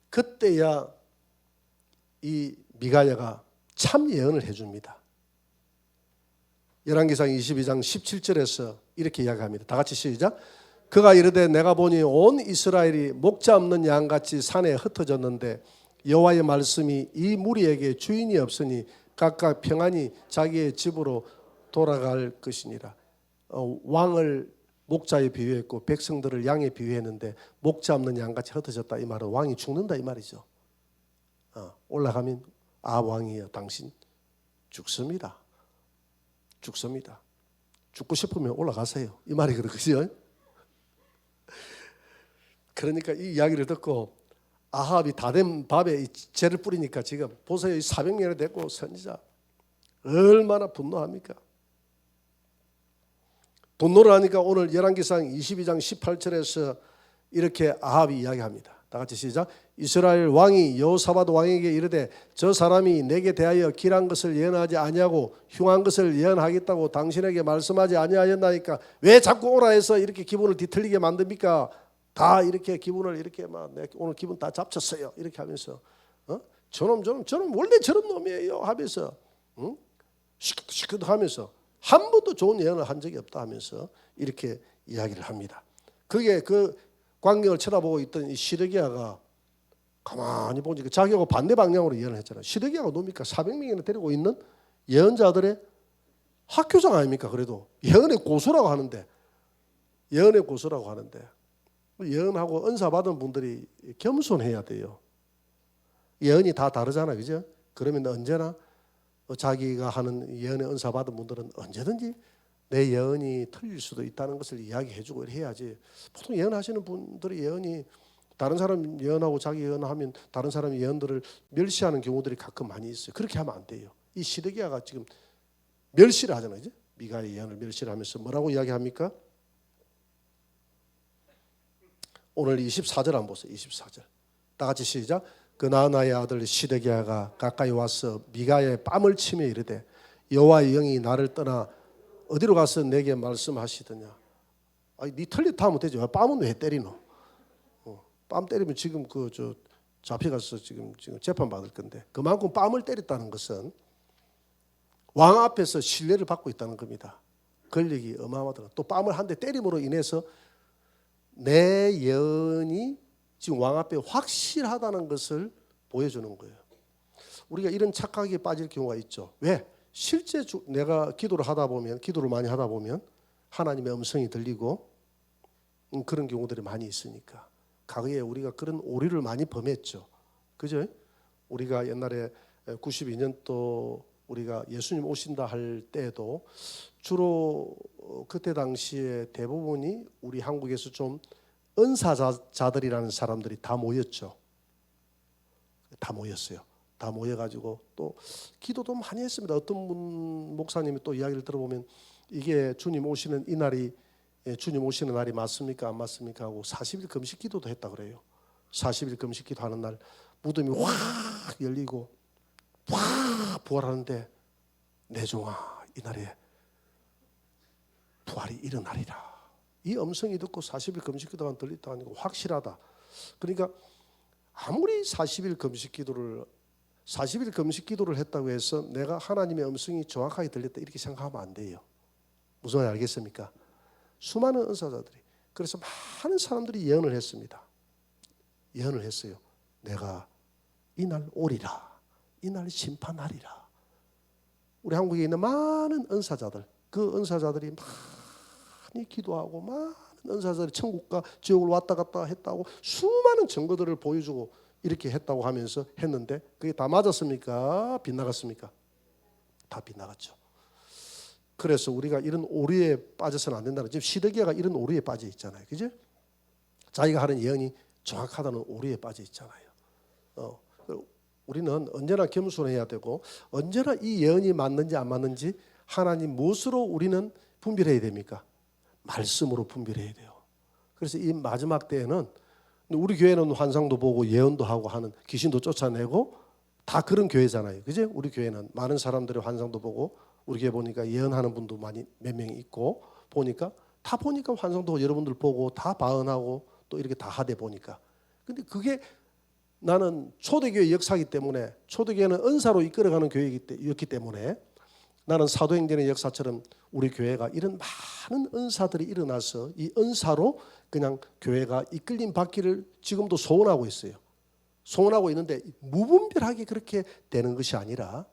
그때야 이 미가야가 참 예언을 해줍니다. 열왕기상 22장 17절에서 이렇게 이야기합니다. 다 같이 시작. 그가 이르되 내가 보니 온 이스라엘이 목자 없는 양같이 산에 흩어졌는데 여호와의 말씀이 이 무리에게 주인이 없으니 각각 평안히 자기의 집으로 돌아갈 것이니라. 왕을 목자에 비유했고 백성들을 양에 비유했는데 목자 없는 양같이 흩어졌다. 이 말은 왕이 죽는다 이 말이죠. 올라가면 왕이여 당신 죽습니다. 죽습니다. 죽고 싶으면 올라가세요. 이 말이 그렇죠. 그러니까 이 이야기를 듣고 아합이 다 된 밥에 재를 뿌리니까 지금 보세요. 400년이 됐고 선지자 얼마나 분노합니까? 분노를 하니까 오늘 열왕기상 22장 18절에서 이렇게 아합이 이야기합니다. 다 같이 시작. 이스라엘 왕이 여호사밧 왕에게 이르되 저 사람이 내게 대하여 길한 것을 예언하지 아니하고 흉한 것을 예언하겠다고 당신에게 말씀하지 아니하였나이까 왜 자꾸 오라 해서 이렇게 기분을 뒤틀리게 만듭니까? 다 이렇게 기분을 이렇게 막 오늘 기분 다 잡쳤어요. 이렇게 하면서 저놈 원래 저런 놈이에요 하면서 시끄덕 하면서 한 번도 좋은 예언을 한 적이 없다 하면서 이렇게 이야기를 합니다. 그게 그 광경을 쳐다보고 있던 이 시드기야가 가만히 보니까 자기하고 반대 방향으로 예언을 했잖아요. 시드기야가 뭡니까? 400명이나 데리고 있는 예언자들의 학교장 아닙니까? 그래도 예언의 고수라고 하는데 예언하고 은사 받은 분들이 겸손해야 돼요. 예언이 다 다르잖아요. 그죠? 그러면 언제나 자기가 하는 예언의 은사 받은 분들은 언제든지 내 예언이 틀릴 수도 있다는 것을 이야기해주고 해야지. 보통 예언하시는 분들이 예언이 다른 사람 예언하고 자기 예언하면 다른 사람의 예언들을 멸시하는 경우들이 가끔 많이 있어요. 그렇게 하면 안 돼요. 이 시드기야가 지금 멸시를 하잖아요. 이제 미가의 예언을 멸시를 하면서 뭐라고 이야기합니까? 오늘 24절 한번 보세요. 24절. 다 같이 시작. 그 나의 아들 시드기야가 가까이 와서 미가의 뺨을 치며 이르되 여호와의 영이 나를 떠나 어디로 가서 내게 말씀하시더냐. 아니 네 털렸다 하면 되지. 뺨은 왜 때리노? 뺨 때리면 지금 잡혀가서 지금 재판 받을 건데 그만큼 뺨을 때렸다는 것은 왕 앞에서 신뢰를 받고 있다는 겁니다. 권력이 어마어마하더라. 또 뺨을 한 대 때림으로 인해서 내 예언이 지금 왕 앞에 확실하다는 것을 보여주는 거예요. 우리가 이런 착각에 빠질 경우가 있죠. 왜? 실제 내가 기도를 많이 하다 보면 하나님의 음성이 들리고 그런 경우들이 많이 있으니까. 과거에 우리가 그런 오류를 많이 범했죠. 그죠? 우리가 옛날에 92년도 우리가 예수님 오신다 할 때에도 주로 그때 당시에 대부분이 우리 한국에서 좀 은사자들이라는 사람들이 다 모였죠. 다 모였어요. 다 모여가지고 또 기도도 많이 했습니다. 어떤 분 목사님이 또 이야기를 들어보면 이게 주님 오시는 이 날이 주님 오시는 날이 맞습니까 안 맞습니까 하고 40일 금식 기도도 했다 그래요. 40일 금식 기도하는 날 무덤이 확 열리고 확 부활하는데 내 종아 이 날에 부활이 일어나리라. 이 음성이 듣고 40일 금식 기도가 들렸다 하니까 확실하다. 그러니까 아무리 40일 금식 기도를 했다고 해서 내가 하나님의 음성이 정확하게 들렸다 이렇게 생각하면 안 돼요. 무슨 말인지 알겠습니까? 수많은 은사자들이 그래서 많은 사람들이 예언을 했습니다. 예언을 했어요. 내가 이날 오리라. 이날 심판하리라. 우리 한국에 있는 많은 은사자들, 그 은사자들이 많이 기도하고 많은 은사자들이 천국과 지옥을 왔다 갔다 했다고 수많은 증거들을 보여주고 이렇게 했다고 하면서 했는데 그게 다 맞았습니까? 빗나갔습니까? 다 빗나갔죠. 그래서 우리가 이런 오류에 빠져서는 안 된다는, 지금 시드기야가 이런 오류에 빠져 있잖아요. 그죠? 자기가 하는 예언이 정확하다는 오류에 빠져 있잖아요. 우리는 언제나 겸손해야 되고 언제나 이 예언이 맞는지 안 맞는지 하나님 무엇으로 우리는 분별해야 됩니까? 말씀으로 분별해야 돼요. 그래서 이 마지막 때에는 우리 교회는 환상도 보고 예언도 하고 하는, 귀신도 쫓아내고 다 그런 교회잖아요. 그죠? 우리 교회는 많은 사람들이 환상도 보고, 우리 교회 보니까 예언하는 분도 많이 몇 명 있고, 보니까 환상도 여러분들 보고 다 바언하고 또 이렇게 다 하대 보니까. 근데 그게 나는 초대교회 역사이기 때문에, 초대교회는 은사로 이끌어가는 교회였기 때문에 나는 사도행전의 역사처럼 우리 교회가 이런 많은 은사들이 일어나서 이 은사로 그냥 교회가 이끌림 받기를 지금도 소원하고 있어요. 소원하고 있는데 무분별하게 그렇게 되는 것이 아니라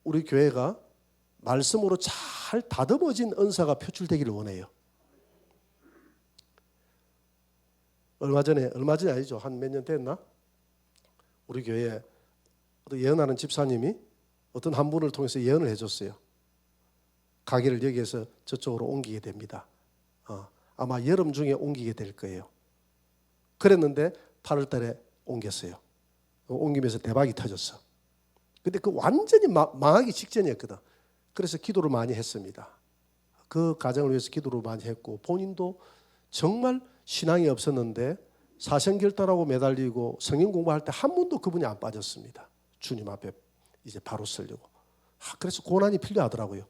우리 교회가 말씀으로 잘 다듬어진 은사가 표출되기를 원해요. 얼마 전에 아니죠. 한 몇 년 됐나? 우리 교회에 예언하는 집사님이 어떤 한 분을 통해서 예언을 해줬어요. 가게를 여기에서 저쪽으로 옮기게 됩니다. 아마 여름 중에 옮기게 될 거예요. 그랬는데 8월 달에 옮겼어요. 옮기면서 대박이 터졌어. 근데 그 완전히 망하기 직전이었거든. 그래서 기도를 많이 했습니다. 그 가정을 위해서 기도를 많이 했고, 본인도 정말 신앙이 없었는데 사생결단하고 매달리고 성경 공부할 때 한 번도 그분이 안 빠졌습니다. 주님 앞에 이제 바로 서려고. 그래서 고난이 필요하더라고요.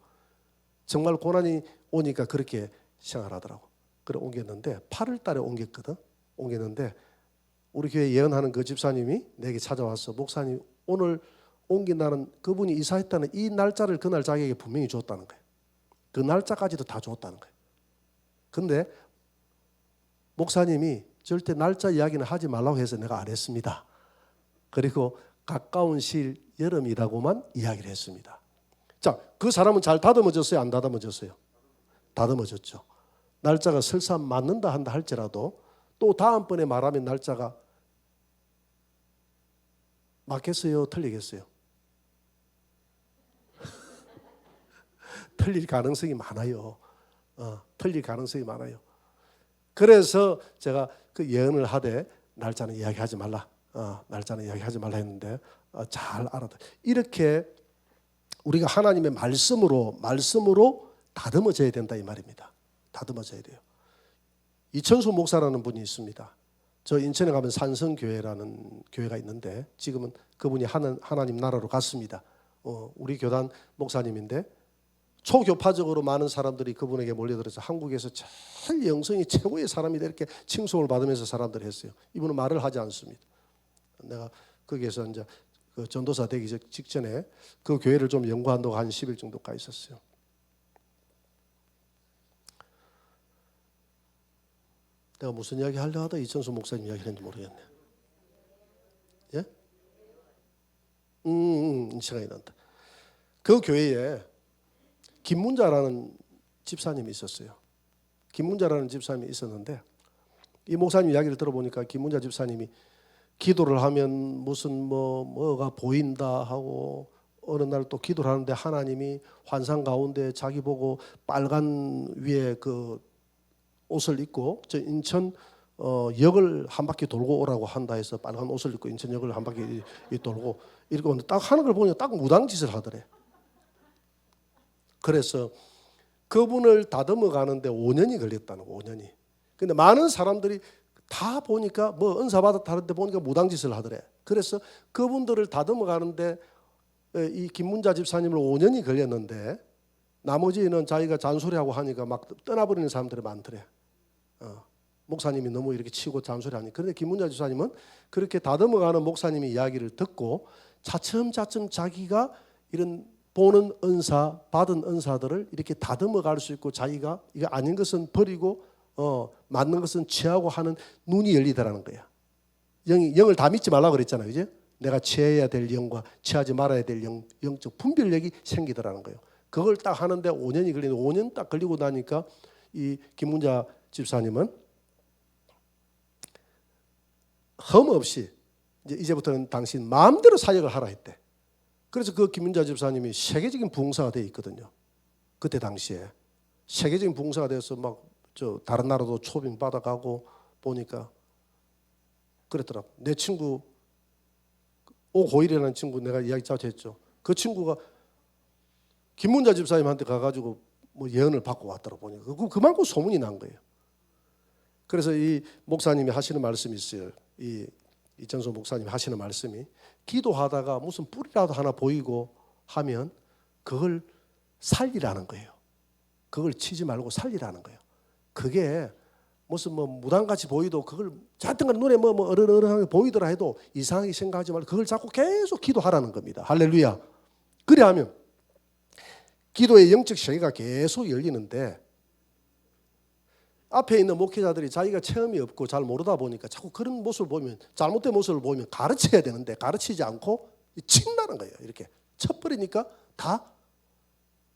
정말 고난이 오니까 그렇게 생활하더라고. 그래 옮겼는데 8월 달에 옮겼거든. 옮겼는데 우리 교회 예언하는 그 집사님이 내게 찾아와서, 목사님 오늘 옮긴다는, 그분이 이사했다는 이 날짜를 그날 자기에게 분명히 줬다는 거예요. 그 날짜까지도 다 줬다는 거예요. 근데 목사님이 절대 날짜 이야기는 하지 말라고 해서 내가 안 했습니다. 그리고 가까운 시일 여름이라고만 이야기를 했습니다. 자, 그 사람은 잘 다듬어졌어요? 안 다듬어졌어요? 다듬어졌죠. 날짜가 설사 맞는다 한다 할지라도 또 다음번에 말하면 날짜가 맞겠어요? 틀리겠어요? 틀릴 가능성이 많아요. 틀릴 가능성이 많아요. 그래서 제가 그 예언을 하되 날짜는 이야기하지 말라. 날짜는 이야기하지 말라 했는데 잘 알아들. 이렇게 우리가 하나님의 말씀으로 다듬어져야 된다 이 말입니다. 다듬어져야 돼요. 이천수 목사라는 분이 있습니다. 저 인천에 가면 산성교회라는 교회가 있는데 지금은 그분이 하나님 나라로 갔습니다. 우리 교단 목사님인데 초교파적으로 많은 사람들이 그분에게 몰려들어서 한국에서 제일 영성이 최고의 사람이다 이렇게 칭송을 받으면서 사람들이 했어요. 이분은 말을 하지 않습니다. 내가 거기에서 이제 그 전도사 되기 직전에 그 교회를 좀 연구한다고 한 10일 정도 가 있었어요. 내가 무슨 이야기 하려 하다 이천수 목사님 이야기 했는지 모르겠네. 예? 생각이 난다. 그 교회에 김문자라는 집사님이 있었어요. 김문자라는 집사님이 있었는데 이 목사님 이야기를 들어보니까 김문자 집사님이 기도를 하면 무슨 뭐가 보인다 하고, 어느 날 또 기도를 하는데 하나님이 환상 가운데 자기 보고 빨간 위에 그 옷을 입고 저 인천 역을 한 바퀴 돌고 오라고 한다 해서 빨간 옷을 입고 인천역을 한 바퀴 돌고 이렇게 오는데 딱 하는 걸 보니까 딱 무당짓을 하더래. 그래서 그분을 다듬어 가는데 5년이 걸렸다는 거, 5년이. 근데 많은 사람들이 다 보니까 뭐 은사 받았다 하는데 보니까 무당짓을 하더래. 그래서 그분들을 다듬어 가는데 이 김문자 집사님을 5년이 걸렸는데 나머지는 자기가 잔소리하고 하니까 막 떠나버리는 사람들이 많더래. 목사님이 너무 이렇게 치고 잔소리하니. 그런데 김문자 집사님은 그렇게 다듬어가는 목사님의 이야기를 듣고 차츰차츰 자기가 이런 보는 은사, 받은 은사들을 이렇게 다듬어갈 수 있고, 자기가 이거 아닌 것은 버리고 맞는 것은 취하고 하는 눈이 열리더라는 거야. 영을 다 믿지 말라고 그랬잖아요. 그죠? 내가 취해야 될 영과 취하지 말아야 될 영적 분별력이 생기더라는 거예요. 그걸 딱 하는데 5년이 걸리는데 5년 딱 걸리고 나니까 이 김문자 집사님은 흠 없이 이제부터는 당신 마음대로 사역을 하라 했대. 그래서 그 김문자 집사님이 세계적인 부흥사가 돼 있거든요. 그때 당시에 세계적인 부흥사가 돼서 막 다른 나라도 초빙 받아가고 보니까 그랬더라. 내 친구 오고일이라는 친구 내가 이야기 자주 했죠. 그 친구가 김문자 집사님한테 가가지고 뭐 예언을 받고 왔더라 보니까 그만큼 소문이 난 거예요. 그래서 이 목사님이 하시는 말씀이 있어요. 이전소 목사님이 하시는 말씀이 기도하다가 무슨 뿌리라도 하나 보이고 하면 그걸 살리라는 거예요. 그걸 치지 말고 살리라는 거예요. 그게 무슨 뭐 무당같이 보이도 그걸 하여튼간 눈에 뭐 어른어른하게 보이더라 해도 이상하게 생각하지 말고 그걸 자꾸 계속 기도하라는 겁니다. 할렐루야. 그래 하면 기도의 영적 세계가 계속 열리는데 앞에 있는 목회자들이 자기가 체험이 없고 잘 모르다 보니까 자꾸 그런 모습을 보면 잘못된 모습을 보면 가르쳐야 되는데 가르치지 않고 친다는 거예요. 이렇게 쳐버리니까 다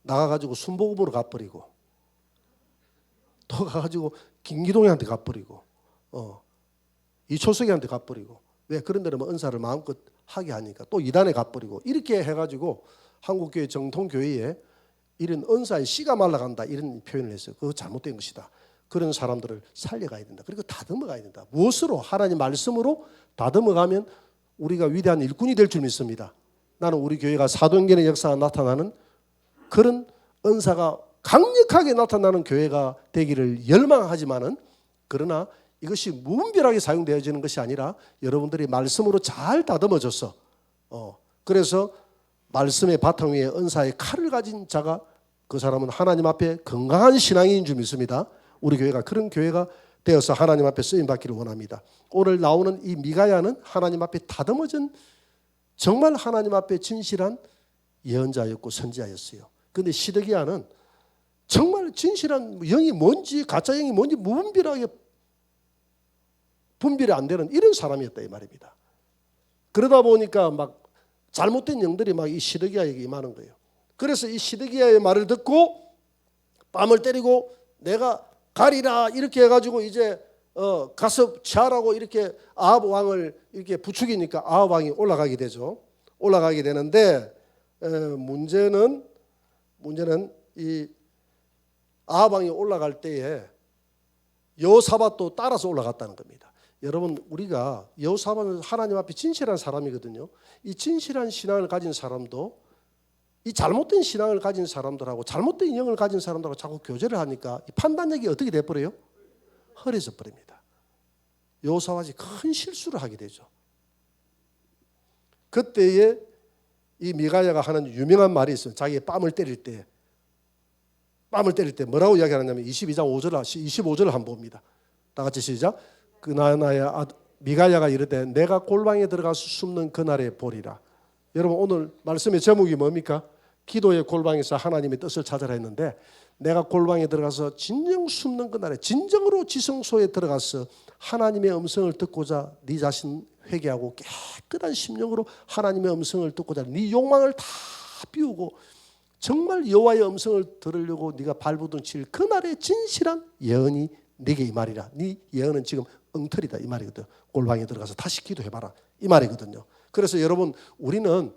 나가가지고 순복음으로 가버리고 또 가가지고 김기동이한테 가버리고 이초석이한테 가버리고 왜 그런 데는 뭐 은사를 마음껏 하게 하니까 또 이단에 가버리고 이렇게 해가지고 한국교회 정통교회에 이런 은사의 씨가 말라간다 이런 표현을 했어요. 그거 잘못된 것이다. 그런 사람들을 살려가야 된다. 그리고 다듬어가야 된다. 무엇으로? 하나님 말씀으로 다듬어가면 우리가 위대한 일꾼이 될 줄 믿습니다. 나는 우리 교회가 사도행전의 역사가 나타나는 그런 은사가 강력하게 나타나는 교회가 되기를 열망하지만은 그러나 이것이 무분별하게 사용되어지는 것이 아니라 여러분들이 말씀으로 잘 다듬어져서 그래서 말씀의 바탕 위에 은사의 칼을 가진 자가 그 사람은 하나님 앞에 건강한 신앙인인 줄 믿습니다. 우리 교회가 그런 교회가 되어서 하나님 앞에 쓰임 받기를 원합니다. 오늘 나오는 이 미가야는 하나님 앞에 다듬어진 정말 하나님 앞에 진실한 예언자였고 선지자였어요. 그런데 시드기야는 정말 진실한 영이 뭔지 가짜 영이 뭔지 무분별하게 분별이 안 되는 이런 사람이었다 이 말입니다. 그러다 보니까 막 잘못된 영들이 막 이 시드기야에게 임하는 거예요. 그래서 이 시드기야의 말을 듣고 뺨을 때리고 내가 가리라 이렇게 해가지고 이제 가서 취하라고 이렇게 아합 왕을 이렇게 부추기니까 아합 왕이 올라가게 되죠. 올라가게 되는데 문제는 이 아합 왕이 올라갈 때에 여호사밧도 따라서 올라갔다는 겁니다. 여러분 우리가 여호사밧은 하나님 앞에 진실한 사람이거든요. 이 진실한 신앙을 가진 사람도 이 잘못된 신앙을 가진 사람들하고 잘못된 영을 가진 사람들하고 자꾸 교제를 하니까 이 판단력이 어떻게 돼버려요? 허해져 버립니다. 여호사밧이 큰 실수를 하게 되죠. 그때에 이 미가야가 하는 유명한 말이 있어요. 자기의 뺨을 때릴 때 뭐라고 이야기하냐면 22장 25절을 한번 봅니다. 다 같이 시작. 그나나야 미가야가 이르되 내가 골방에 들어가서 숨는 그날에 보리라. 여러분 오늘 말씀의 제목이 뭡니까? 기도의 골방에서 하나님의 뜻을 찾으라 했는데 내가 골방에 들어가서 진정 숨는 그날에 진정으로 지성소에 들어가서 하나님의 음성을 듣고자 네 자신 회개하고 깨끗한 심령으로 하나님의 음성을 듣고자 네 욕망을 다 비우고 정말 여호와의 음성을 들으려고 네가 발부둥칠 그날의 진실한 예언이 네게 이 말이라. 네 예언은 지금 엉터리다 이 말이거든. 골방에 들어가서 다시 기도해봐라 이 말이거든요. 그래서 여러분 우리는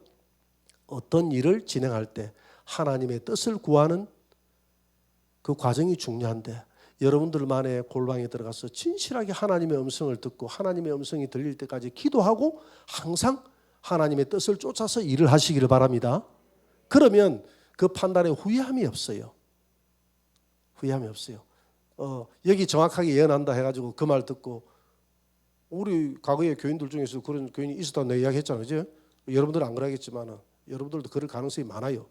어떤 일을 진행할 때 하나님의 뜻을 구하는 그 과정이 중요한데 여러분들만의 골방에 들어가서 진실하게 하나님의 음성을 듣고 하나님의 음성이 들릴 때까지 기도하고 항상 하나님의 뜻을 쫓아서 일을 하시기를 바랍니다. 그러면 그 판단에 후회함이 없어요. 후회함이 없어요. 여기 정확하게 예언한다 해가지고 그 말 듣고 우리 과거의 교인들 중에서 그런 교인이 있었다고 내가 이야기했잖아요. 그죠? 여러분들은 안 그러겠지만 여러분들도 그럴 가능성이 많아요.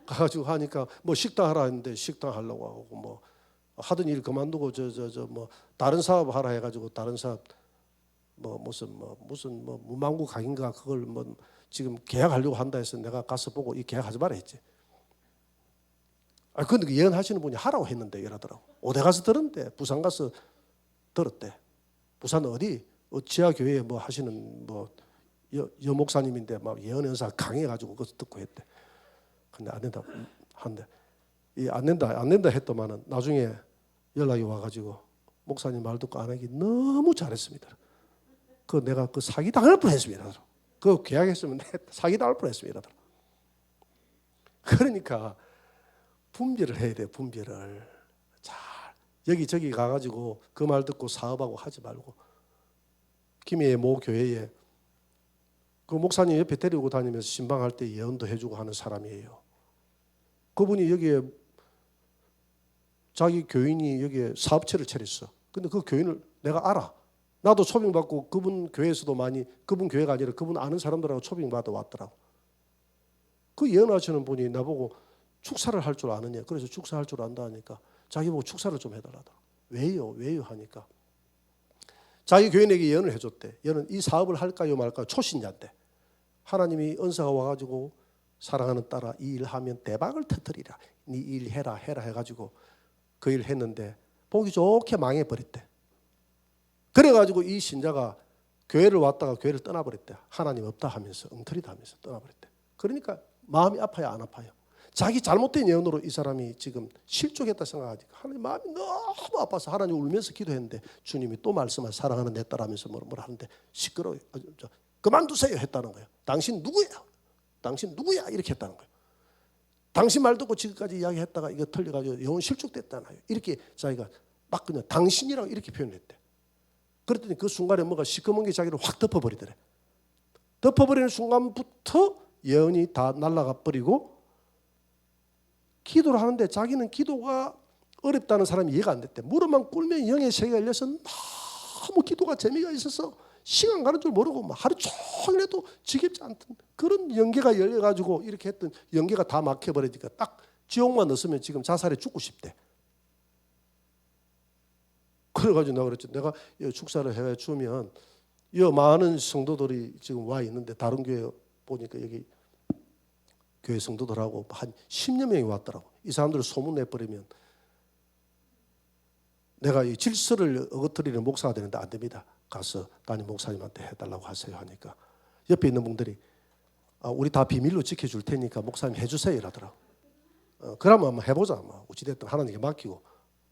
가가지고 하니까 뭐 식당 하라 했는데 식당 하려고 하고 뭐 하던 일 그만두고 뭐 다른 사업 하라 해가지고 다른 사업 뭐 무슨 문방구 가긴가 그걸 뭐 지금 계약하려고 한다 해서 내가 가서 보고 이 계약하지 마라 했지. 근데 예언하시는 분이 하라고 했는데 이러더라고. 어디 가서 들었는데 부산 가서 들었대. 부산 어디 지하 교회에 뭐 하시는 뭐 여 목사님인데 막 예언 연사 강해가지고 그거 듣고 했대. 근데 안 된다 한데 이 안 된다 했더만은 나중에 연락이 와가지고 목사님 말 듣고 안 하기 너무 잘했습니다. 그 내가 그 사기 당할 뻔했습니다. 그 계약했으면 사기 당할 뻔했습니다. 그러니까 분별을 해야 돼. 분별을 잘 여기저기 가가지고 그 말 듣고 사업하고 하지 말고 김해의 모 교회에 그 목사님 옆에 데리고 다니면서 신방할 때 예언도 해주고 하는 사람이에요. 그분이 여기에 자기 교인이 여기에 사업체를 차렸어. 근데 그 교인을 내가 알아. 나도 초빙받고 그분 교회에서도 많이 그분 교회가 아니라 그분 아는 사람들하고 초빙받아 왔더라고. 그 예언하시는 분이 나보고 축사를 할 줄 아느냐. 그래서 축사할 줄 안다 하니까 자기 보고 축사를 좀 해달라다. 왜요 하니까 자기 교인에게 예언을 해줬대. 예언은 이 사업을 할까요 말까요 초신자인데 하나님이 은사가 와가지고 사랑하는 딸아 이 일 하면 대박을 터뜨리라. 네 일 해라 해가지고 그 일 했는데 보기 좋게 망해버렸대. 그래가지고 이 신자가 교회를 왔다가 교회를 떠나버렸대. 하나님 없다 하면서 엉터리다 하면서 떠나버렸대. 그러니까 마음이 아파요 안 아파요? 자기 잘못된 예언으로 이 사람이 지금 실족했다 생각하니까 하나님 마음이 너무 아파서 하나님 울면서 기도했는데 주님이 또 말씀을 사랑하는 내 딸 하면서 뭐라 하는데 시끄러워요. 그만두세요 했다는 거예요. 당신 누구야? 당신 누구야? 이렇게 했다는 거예요. 당신 말 듣고 지금까지 이야기했다가 이거 틀려가지고 영혼 실족됐잖아요. 이렇게 자기가 막 그냥 당신이라고 이렇게 표현했대. 그랬더니 그 순간에 뭐가 시커먼 게 자기를 확 덮어버리더래. 덮어버리는 순간부터 예언이 다 날아가 버리고 기도를 하는데 자기는 기도가 어렵다는 사람이 이해가 안 됐대. 무릎만 꿇으면 영의 세계가 열려서 너무 기도가 재미가 있어서 시간 가는 줄 모르고 막 하루 종일 해도 지겹지 않던 그런 연계가 열려가지고 이렇게 했던 연계가 다 막혀버리니까 딱 지옥만 넣었으면 지금 자살해 죽고 싶대. 그래가지고 내가 그랬지. 내가 축사를 해주면 이 많은 성도들이 지금 와 있는데 다른 교회 보니까 여기 교회 성도들하고 한 10여 명이 왔더라고. 이 사람들을 소문내버리면 내가 이 질서를 어거트리는 목사가 되는데 안 됩니다. 가서 담임 목사님한테 해달라고 하세요 하니까 옆에 있는 분들이 우리 다 비밀로 지켜줄 테니까 목사님 해주세요 이러더라고. 그러면 한번 해보자. 어찌됐든 하나님께 맡기고.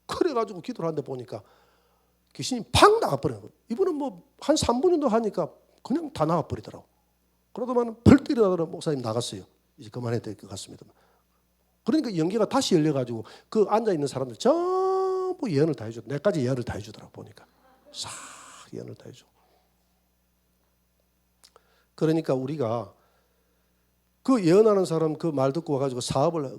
그래가지고 기도를 하는데 보니까 귀신이 팍 나가버리는 거예요. 이분은 뭐 한 3분 정도 하니까 그냥 다 나가버리더라고. 그러더만 벌떡 일어나더라. 목사님 나갔어야 이제 그만해야 될 것 같습니다. 그러니까 연기가 다시 열려가지고 그 앉아있는 사람들 전부 예언을 다 해줘. 내까지 예언을 다 해주더라고 보니까. 싹 예언을 다 해줘. 그러니까 우리가 그 예언하는 사람 그 말 듣고 와가지고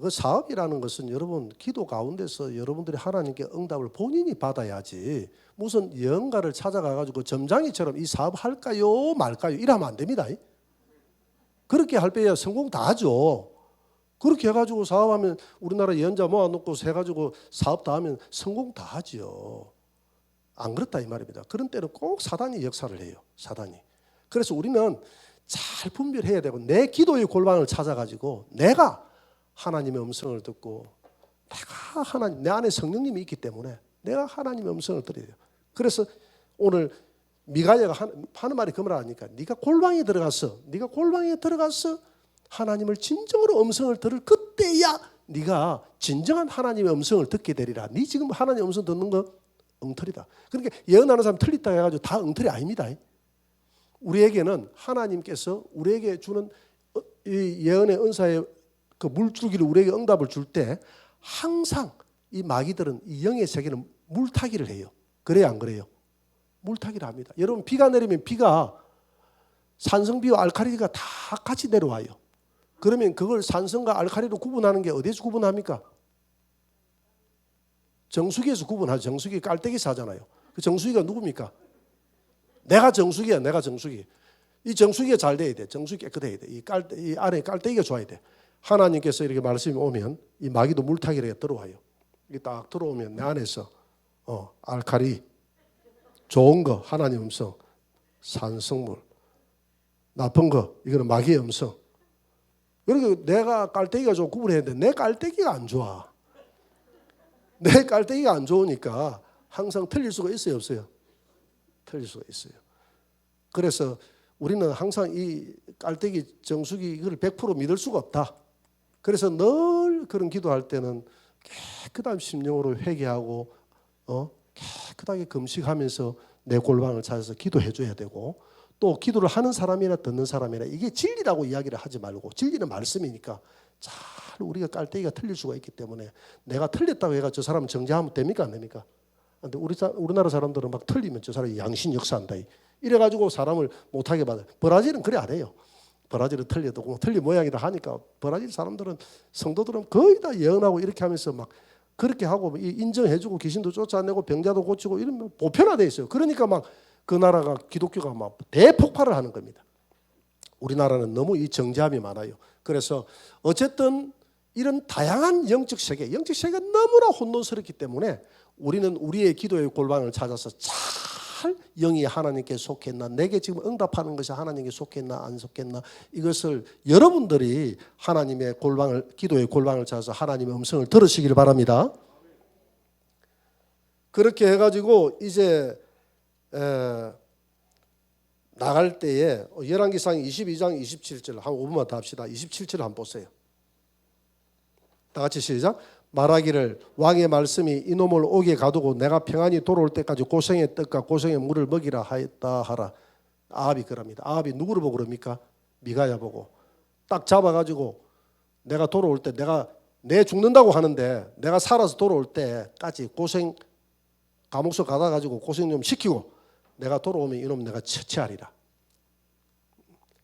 그 사업이라는 것은 여러분 기도 가운데서 여러분들이 하나님께 응답을 본인이 받아야지 무슨 예언가를 찾아가가지고 점장이처럼 이 사업 할까요 말까요 이러면 안 됩니다. 그렇게 할 때야 성공 다 하죠. 그렇게 해가지고 사업하면 우리나라 예언자 모아놓고 해가지고 사업 다 하면 성공 다 하죠. 안 그렇다 이 말입니다. 그런 때는 꼭 사단이 역사를 해요. 사단이. 그래서 우리는 잘 분별해야 되고 내 기도의 골방을 찾아가지고 내가 하나님의 음성을 듣고 내가 하나님 내 안에 성령님이 있기 때문에 내가 하나님의 음성을 들어야 돼요. 그래서 오늘 미가야가 하는 말이 그 말 아니까 네가 골방에 들어가서 하나님을 진정으로 음성을 들을 그때야 네가 진정한 하나님의 음성을 듣게 되리라. 네 지금 하나님의 음성 듣는 거 엉터리다. 그러니까 예언하는 사람 틀리다 해가지고 다 엉터리 아닙니다. 우리에게는 하나님께서 우리에게 주는 이 예언의 은사의 그 물줄기를 우리에게 응답을 줄 때 항상 이 마귀들은 이 영의 세계는 물타기를 해요. 그래요 안 그래요? 물타기를 합니다. 여러분 비가 내리면 비가 산성비와 알칼리가 다 같이 내려와요. 그러면 그걸 산성과 알칼리로 구분하는 게 어디에서 구분합니까? 정수기에서 구분하죠. 정수기 깔때기에서 하잖아요. 그 정수기가 누굽니까? 내가 정수기야. 내가 정수기. 이 정수기가 잘 돼야 돼. 정수기 깨끗해야 돼. 이 안에 깔때기가 좋아야 돼. 하나님께서 이렇게 말씀이 오면 이 마귀도 물타기를 들어와요. 이게 딱 들어오면 내 안에서 알칼리 좋은 거 하나님 음성, 산성물 나쁜 거 이거는 마귀의 음성. 그리고 내가 깔때기가 좀 구분해야 돼. 내 깔때기가 안 좋아. 내 깔때기가 안 좋으니까 항상 틀릴 수가 있어요 없어요? 틀릴 수가 있어요. 그래서 우리는 항상 이 깔때기 정수기 이걸 100% 믿을 수가 없다. 그래서 늘 그런 기도할 때는 깨끗한 심령으로 회개하고 깨끗하게 금식하면서 내 골방을 찾아서 기도해 줘야 되고, 또 기도를 하는 사람이나 듣는 사람이나 이게 진리라고 이야기를 하지 말고, 진리는 말씀이니까 잘 우리가 깔때기가 틀릴 수가 있기 때문에 내가 틀렸다고 해가 저 사람은 정죄하면 됩니까 안 됩니까? 근데 우리나라 사람들은 막 틀리면 저 사람이 양심 역사한다 이래가지고 사람을 못하게 받아요. 브라질은 그래 안 해요. 브라질은 틀려도 틀린 모양이다 하니까 브라질 사람들은, 성도들은 거의 다 예언하고 이렇게 하면서 막 그렇게 하고 인정해주고 귀신도 쫓아내고 병자도 고치고 이러면 보편화되어 있어요. 그러니까 막 그 나라가 기독교가 막 대폭발을 하는 겁니다. 우리나라는 너무 이 정죄함이 많아요. 그래서 어쨌든 이런 다양한 영적 세계가 너무나 혼돈스럽기 때문에 우리는 우리의 기도의 골방을 찾아서 잘 영이 하나님께 속했나, 내게 지금 응답하는 것이 하나님께 속했나 안 속했나, 이것을 여러분들이 하나님의 골방을, 기도의 골방을 찾아서 하나님의 음성을 들으시기를 바랍니다. 그렇게 해가지고 이제 나갈 때에 열왕기상 22장 27절 한 5분만 더 합시다. 27절 한번 보세요. 다 같이 시작. 말하기를 왕의 말씀이 이놈을 옥에 가두고 내가 평안히 돌아올 때까지 고생의 떡과 고생의 물을 먹이라 하였다 하라. 아합이 그럽니다. 아합이 누구를 보고 그럽니까? 미가야 보고 딱 잡아가지고 내가 돌아올 때, 내 죽는다고 하는데 내가 살아서 돌아올 때까지 고생, 감옥서 가다 가지고 고생 좀 시키고 내가 돌아오면 이놈 내가 처치하리라.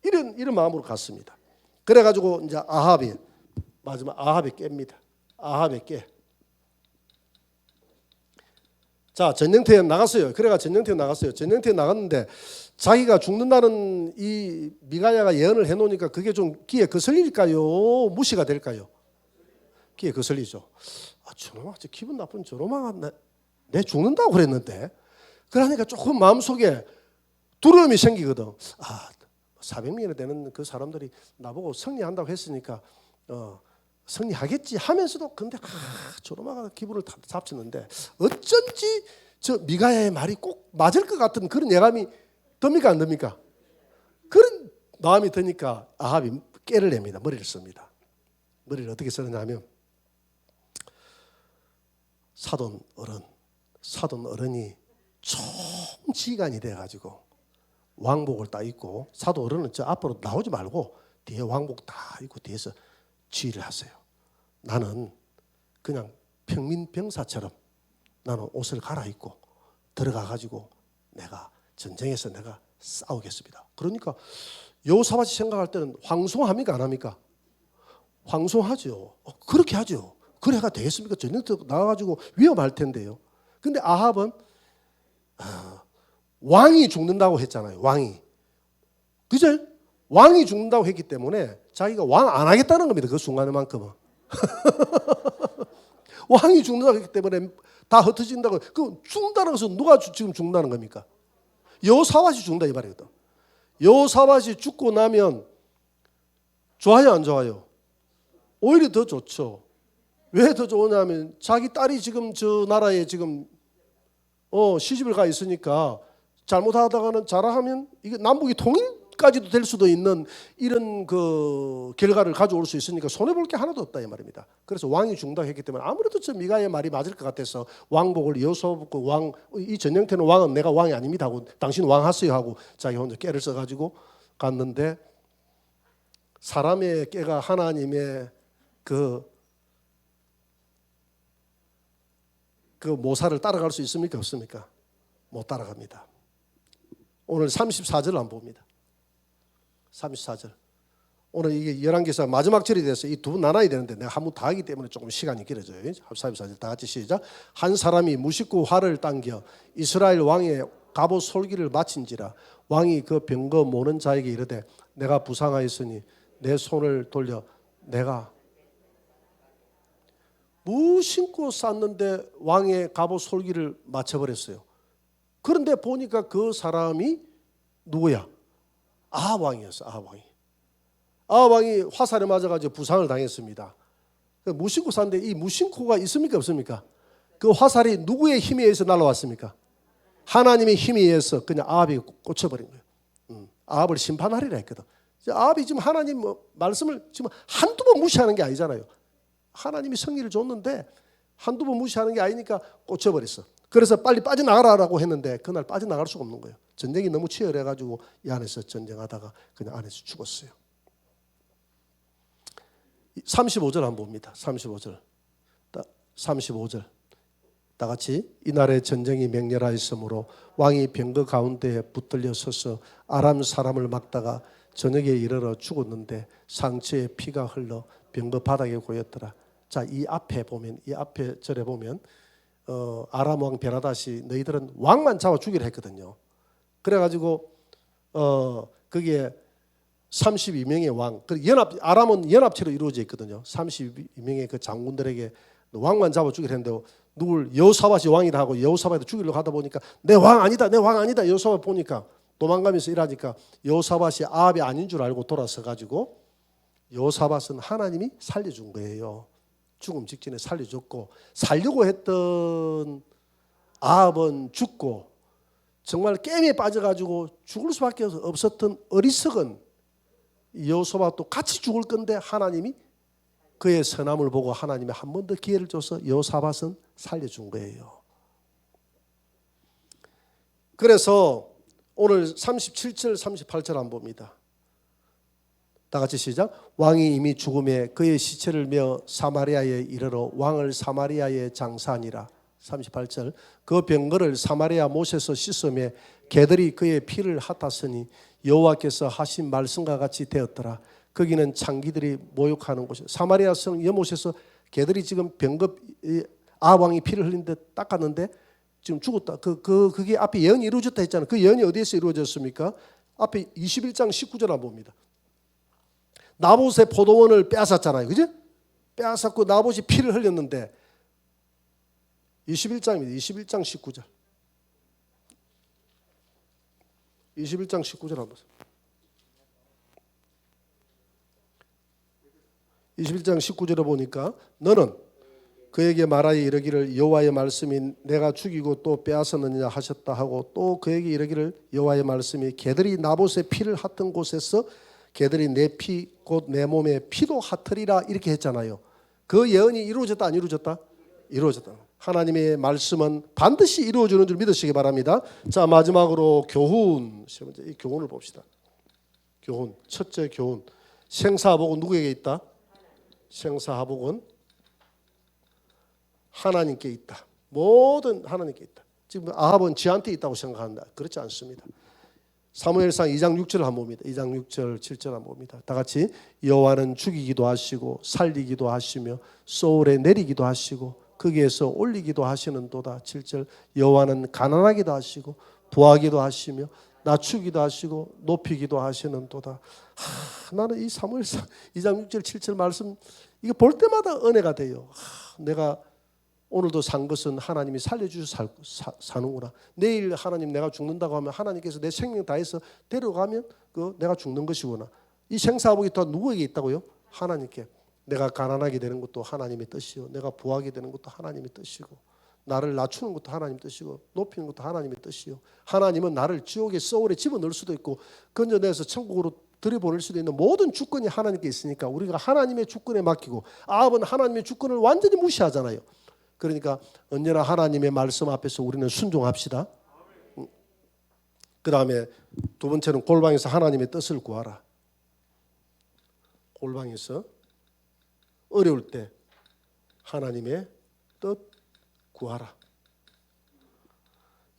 이런 마음으로 갔습니다. 그래가지고 이제 아합이 마지막 아합이 깹니다. 아합이 깨. 자, 전쟁터에 나갔어요. 그래가 전쟁터에 나갔어요. 전쟁터에 나갔는데 자기가 죽는다는 이 미가야가 예언을 해놓으니까 그게 좀 귀에 거슬릴까요? 무시가 될까요? 귀에 거슬리죠. 아, 저놈아, 기분 나쁜 저놈아, 내 죽는다고 그랬는데. 그러니까 조금 마음속에 두려움이 생기거든. 아, 400명이나 되는 그 사람들이 나보고 승리한다고 했으니까 승리하겠지 하면서도, 근데 저놈아가 기분을 다 잡쳤는데 어쩐지 저 미가야의 말이 꼭 맞을 것 같은 그런 예감이 듭니까 안 듭니까? 그런 마음이 드니까 아합이 깨를 냅니다. 머리를 씁니다. 머리를 어떻게 쓰느냐면 사돈 어른이 총지간이 돼가지고 왕복을 딱 입고, 사도 어른은 저 앞으로 나오지 말고 뒤에 왕복 다 입고 뒤에서 지휘를 하세요. 나는 그냥 평민 병사처럼 나는 옷을 갈아입고 들어가가지고 내가 전쟁에서 내가 싸우겠습니다. 그러니까 여호사밧이 생각할 때는 황송합니까 안 합니까? 황송하죠. 그렇게 하죠. 그래가 되겠습니까? 전쟁터 나가가지고 위험할 텐데요. 근데 아합은 왕이 죽는다고 했잖아요. 왕이. 그죠? 왕이 죽는다고 했기 때문에 자기가 왕 안 하겠다는 겁니다. 그 순간만큼은. 왕이 죽는다고 했기 때문에 다 흩어진다고. 그 죽는다는 것은 누가 지금 죽는다는 겁니까? 여호사밧이 죽는다 이 말이거든. 여호사밧이 죽고 나면 좋아요 안 좋아요? 오히려 더 좋죠. 왜 더 좋으냐면 자기 딸이 지금 저 나라에 지금 시집을 가 있으니까 잘못하다가는 자라하면 이게 남북이 통일까지도 될 수도 있는 이런 그 결과를 가져올 수 있으니까 손해볼 게 하나도 없다 이 말입니다. 그래서 왕이 죽는다고 했기 때문에 아무래도 저 미가의 말이 맞을 것 같아서 왕복을 여호사밧 왕, 이 전쟁터는 왕은 내가 왕이 아닙니다 하고 당신 왕 하세요 하고 자기 혼자 깨를 써가지고 갔는데, 사람의 깨가 하나님의 그 모사를 따라갈 수 있습니까 없습니까? 못 따라갑니다. 오늘 34절을 안 봅니다. 34절. 오늘 이게 열왕기사 마지막 절이 돼서 이 두 분 나눠야 되는데 내가 한 번 다 하기 때문에 조금 시간이 길어져요. 34절 다 같이 시작. 한 사람이 무식구 활을 당겨 이스라엘 왕의 갑옷 솔기를 마친지라 왕이 그 병거 모는 자에게 이르되 내가 부상하였으니 내 손을 돌려 내가 무심코 쌌는데 왕의 갑옷 솔기를 맞춰버렸어요. 그런데 보니까 그 사람이 누구야? 아합 왕이었어. 아합 왕이 화살에 맞아가지고 부상을 당했습니다. 무심코 쌌는데 이 무심코가 있습니까 없습니까? 그 화살이 누구의 힘에 의해서 날아왔습니까? 하나님의 힘에 의해서 그냥 아합이 꽂혀버린 거예요. 아합을 심판하리라 했거든. 아합이 지금 하나님 말씀을 지금 한두 번 무시하는 게 아니잖아요. 하나님이 승리를 줬는데 한두 번 무시하는 게 아니니까 꽂혀버렸어. 그래서 빨리 빠져나가라고 했는데 그날 빠져나갈 수가 없는 거예요. 전쟁이 너무 치열해가지고 이 안에서 전쟁하다가 그냥 안에서 죽었어요. 35절 한번 봅니다. 35절. 다 같이 이날에 전쟁이 맹렬하였으므로 왕이 병거 가운데에 붙들려 서서 아람 사람을 막다가 저녁에 이르러 죽었는데 상처에 피가 흘러 병거 바닥에 고였더라. 자, 이 앞에 절에 보면 아람 왕 베나다시 너희들은 왕만 잡아 죽이라 했거든요. 그래가지고 그게 32명의 왕, 아람은 연합체로 이루어져 있거든요. 32명의 그 장군들에게 왕만 잡아 죽이라 했는데 누굴 여호사밧이 왕이라 하고 여호사밧이 죽이려고 하다 보니까 내 왕 아니다, 내 왕 아니다. 여호사밧 보니까 도망가면서 일하니까 여호사밧이 아합이 아닌 줄 알고 돌아서 가지고 여호사밧은 하나님이 살려준 거예요. 죽음 직전에 살려줬고 살려고 했던 아합은 죽고 정말 게임에 빠져가지고 죽을 수밖에 없었던 어리석은 여호사밧도 같이 죽을 건데 하나님이 그의 선함을 보고 하나님이 한 번 더 기회를 줘서 여호사밧은 살려준 거예요. 그래서 오늘 37절 38절 한번 봅니다. 다 같이 시작. 왕이 이미 죽음에 그의 시체를 메어 사마리아에 이르러 왕을 사마리아에 장사하니라. 38절. 그 병거를 사마리아 못에서 씻음에 개들이 그의 피를 핫았으니 여호와께서 하신 말씀과 같이 되었더라. 거기는 창기들이 모욕하는 곳이에요. 사마리아 성 여못에서 개들이 지금 병거 아왕이 피를 흘린 데 닦았는데 지금 죽었다. 그게 앞에 예언이 이루어졌다 했잖아요. 그 예언이 어디에서 이루어졌습니까? 앞에 21장 19절 한번 봅니다. 나봇의 포도원을 빼앗았잖아요. 그죠? 빼앗았고 나봇이 피를 흘렸는데 21장입니다. 21장 19절. 21장 19절 한번 보세요. 21장 19절에 보니까 너는 그에게 말하여 이르기를 여호와의 말씀이 내가 죽이고 또 빼앗았느냐 하셨다 하고 또 그에게 이르기를 여호와의 말씀이 개들이 나봇의 피를 핫은 곳에서 개들이 내 피 곧 내 몸에 피도 핫으리라 이렇게 했잖아요. 그 예언이 이루어졌다 안 이루어졌다? 이루어졌다. 하나님의 말씀은 반드시 이루어지는 줄 믿으시기 바랍니다. 자, 마지막으로 교훈. 이 교훈을 봅시다. 교훈. 첫째 교훈. 생사하복은 누구에게 있다? 생사하복은 하나님께 있다. 모든 하나님께 있다. 지금 아합은 지한테 있다고 생각한다. 그렇지 않습니다. 사무엘상 2장 6절 한번 봅니다. 2장 6절 7절 한번 봅니다. 다 같이 여호와는 죽이기도 하시고 살리기도 하시며 소울에 내리기도 하시고 거기에서 올리기도 하시는도다. 7절 여호와는 가난하기도 하시고 부하기도 하시며 낮추기도 하시고 높이기도 하시는도다. 나는 이 사무엘상 2장 6절 7절 말씀 이거 볼 때마다 은혜가 돼요. 내가 오늘도 산 것은 하나님이 살려주셔서 사는구나. 내일 하나님 내가 죽는다고 하면 하나님께서 내 생명 다해서 데려가면 내가 죽는 것이구나. 이 생사복이 또 누구에게 있다고요? 하나님께. 내가 가난하게 되는 것도 하나님의 뜻이요. 내가 부하게 되는 것도 하나님의 뜻이고 나를 낮추는 것도 하나님의 뜻이고 높이는 것도 하나님의 뜻이요. 하나님은 나를 지옥의 소울에 집어넣을 수도 있고 건져내서 천국으로 들여보낼 수도 있는 모든 주권이 하나님께 있으니까 우리가 하나님의 주권에 맡기고 아합은 하나님의 주권을 완전히 무시하잖아요. 그러니까 언제나 하나님의 말씀 앞에서 우리는 순종합시다. 그 다음에 두 번째는 골방에서 하나님의 뜻을 구하라. 골방에서 어려울 때 하나님의 뜻 구하라.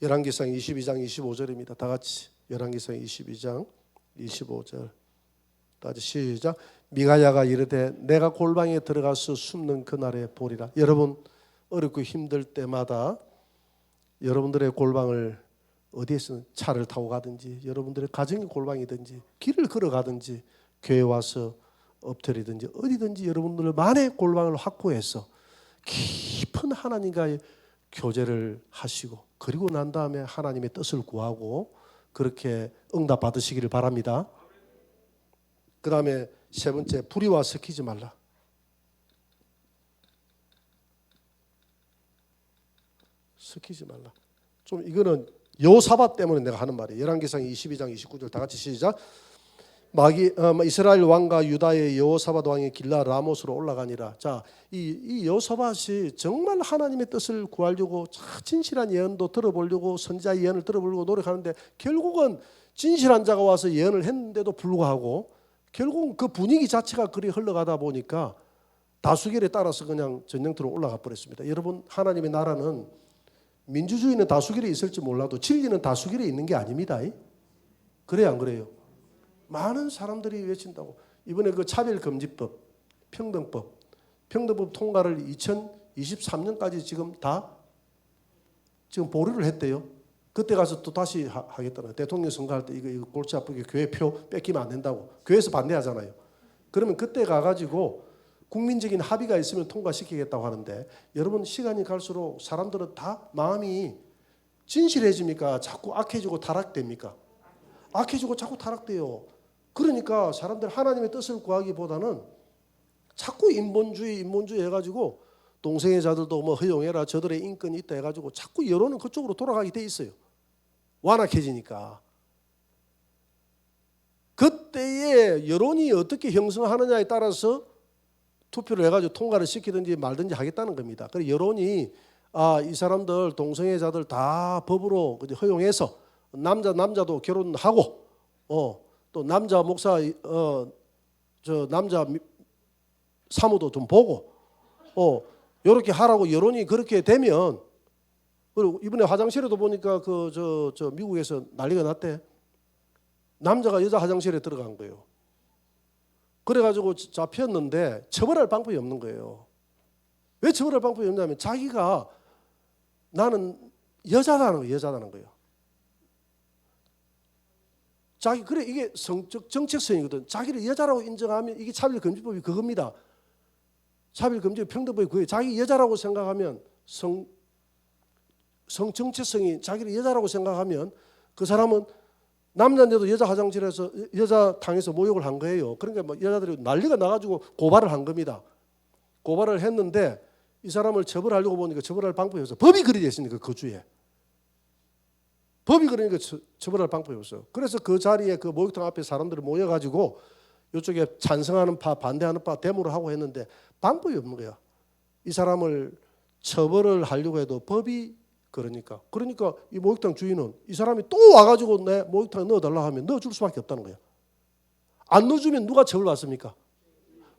열왕기상 22장 25절입니다. 다 같이 열왕기상 22장 25절. 다 같이 시작. 미가야가 이르되 내가 골방에 들어가서 숨는 그날에 보리라. 여러분 어렵고 힘들 때마다 여러분들의 골방을 어디에서 차를 타고 가든지 여러분들의 가정의 골방이든지 길을 걸어가든지 교회 와서 엎드리든지 어디든지 여러분들만의 골방을 확보해서 깊은 하나님과의 교제를 하시고 그리고 난 다음에 하나님의 뜻을 구하고 그렇게 응답 받으시기를 바랍니다. 그 다음에 세 번째 불의와 섞이지 말라. 섞이지 말라. 좀 이거는 여호사밧 때문에 내가 하는 말이에요. 열왕기상 22장 29절 다 같이 시작. 이스라엘 왕과 유다의 여호사밧 왕이 길라 라못으로 올라가니라. 자, 이 여호사밧이 정말 하나님의 뜻을 구하려고 진실한 예언도 들어보려고 선지자의 예언을 들어보려고 노력하는데 결국은 진실한 자가 와서 예언을 했는데도 불구하고 결국은 그 분위기 자체가 그리 흘러가다 보니까 다수결에 따라서 그냥 전쟁터로 올라가 버렸습니다. 여러분, 하나님의 나라는 민주주의는 다수결에 있을지 몰라도 진리는 다수결에 있는 게 아닙니다. 그래요, 안 그래요? 많은 사람들이 외친다고. 이번에 그 차별금지법, 평등법 통과를 2023년까지 지금 보류를 했대요. 그때 가서 또 다시 하겠다는. 대통령 선거할 때 이거 골치 아프게 교회 표 뺏기면 안 된다고. 교회에서 반대하잖아요. 그러면 그때 가가지고 국민적인 합의가 있으면 통과시키겠다고 하는데, 여러분, 시간이 갈수록 사람들은 다 마음이 진실해집니까? 자꾸 악해지고 타락됩니까? 악해지고 자꾸 타락돼요. 그러니까 사람들 하나님의 뜻을 구하기보다는 자꾸 인본주의 해가지고 동성애 자들도 뭐 허용해라, 저들의 인권이 있다 해가지고 자꾸 여론은 그쪽으로 돌아가게 돼 있어요. 완악해지니까. 그때의 여론이 어떻게 형성하느냐에 따라서 투표를 해가지고 통과를 시키든지 말든지 하겠다는 겁니다. 그래서 여론이 이 사람들 동성애자들 다 법으로 허용해서 남자도 결혼하고 또 남자 목사 남자 사무도 좀 보고 이렇게 하라고 여론이 그렇게 되면, 그리고 이번에 화장실에도 보니까 저 미국에서 난리가 났대. 남자가 여자 화장실에 들어간 거예요. 그래가지고 잡혔는데 처벌할 방법이 없는 거예요. 왜 처벌할 방법이 없냐면 자기가 나는 여자라는 거예요. 그래, 이게 성적 정체성이거든. 자기를 여자라고 인정하면 이게 차별금지법이 그겁니다. 차별금지 평등법이 그거예요. 자기 여자라고 생각하면 성 정체성이 자기를 여자라고 생각하면 그 사람은 남자인데도 여자 화장실에서 여자 당에서 모욕을 한 거예요. 그러니까 뭐 여자들이 난리가 나가지고 고발을 한 겁니다. 고발을 했는데 이 사람을 처벌하려고 보니까 처벌할 방법이 없어요. 법이 그리 돼 있으니까 그 주에. 법이 그러니까 처벌할 방법이 없어요. 그래서 그 자리에 그 목욕탕 앞에 사람들이 모여가지고 이쪽에 찬성하는 파, 반대하는 파 데모를 하고 했는데 방법이 없는 거야. 이 사람을 처벌을 하려고 해도 법이 그러니까 이 목욕탕 주인은 이 사람이 또 와가지고 내 목욕탕에 넣어달라 하면 넣어줄 수밖에 없다는 거야. 안 넣어주면 누가 처벌받습니까?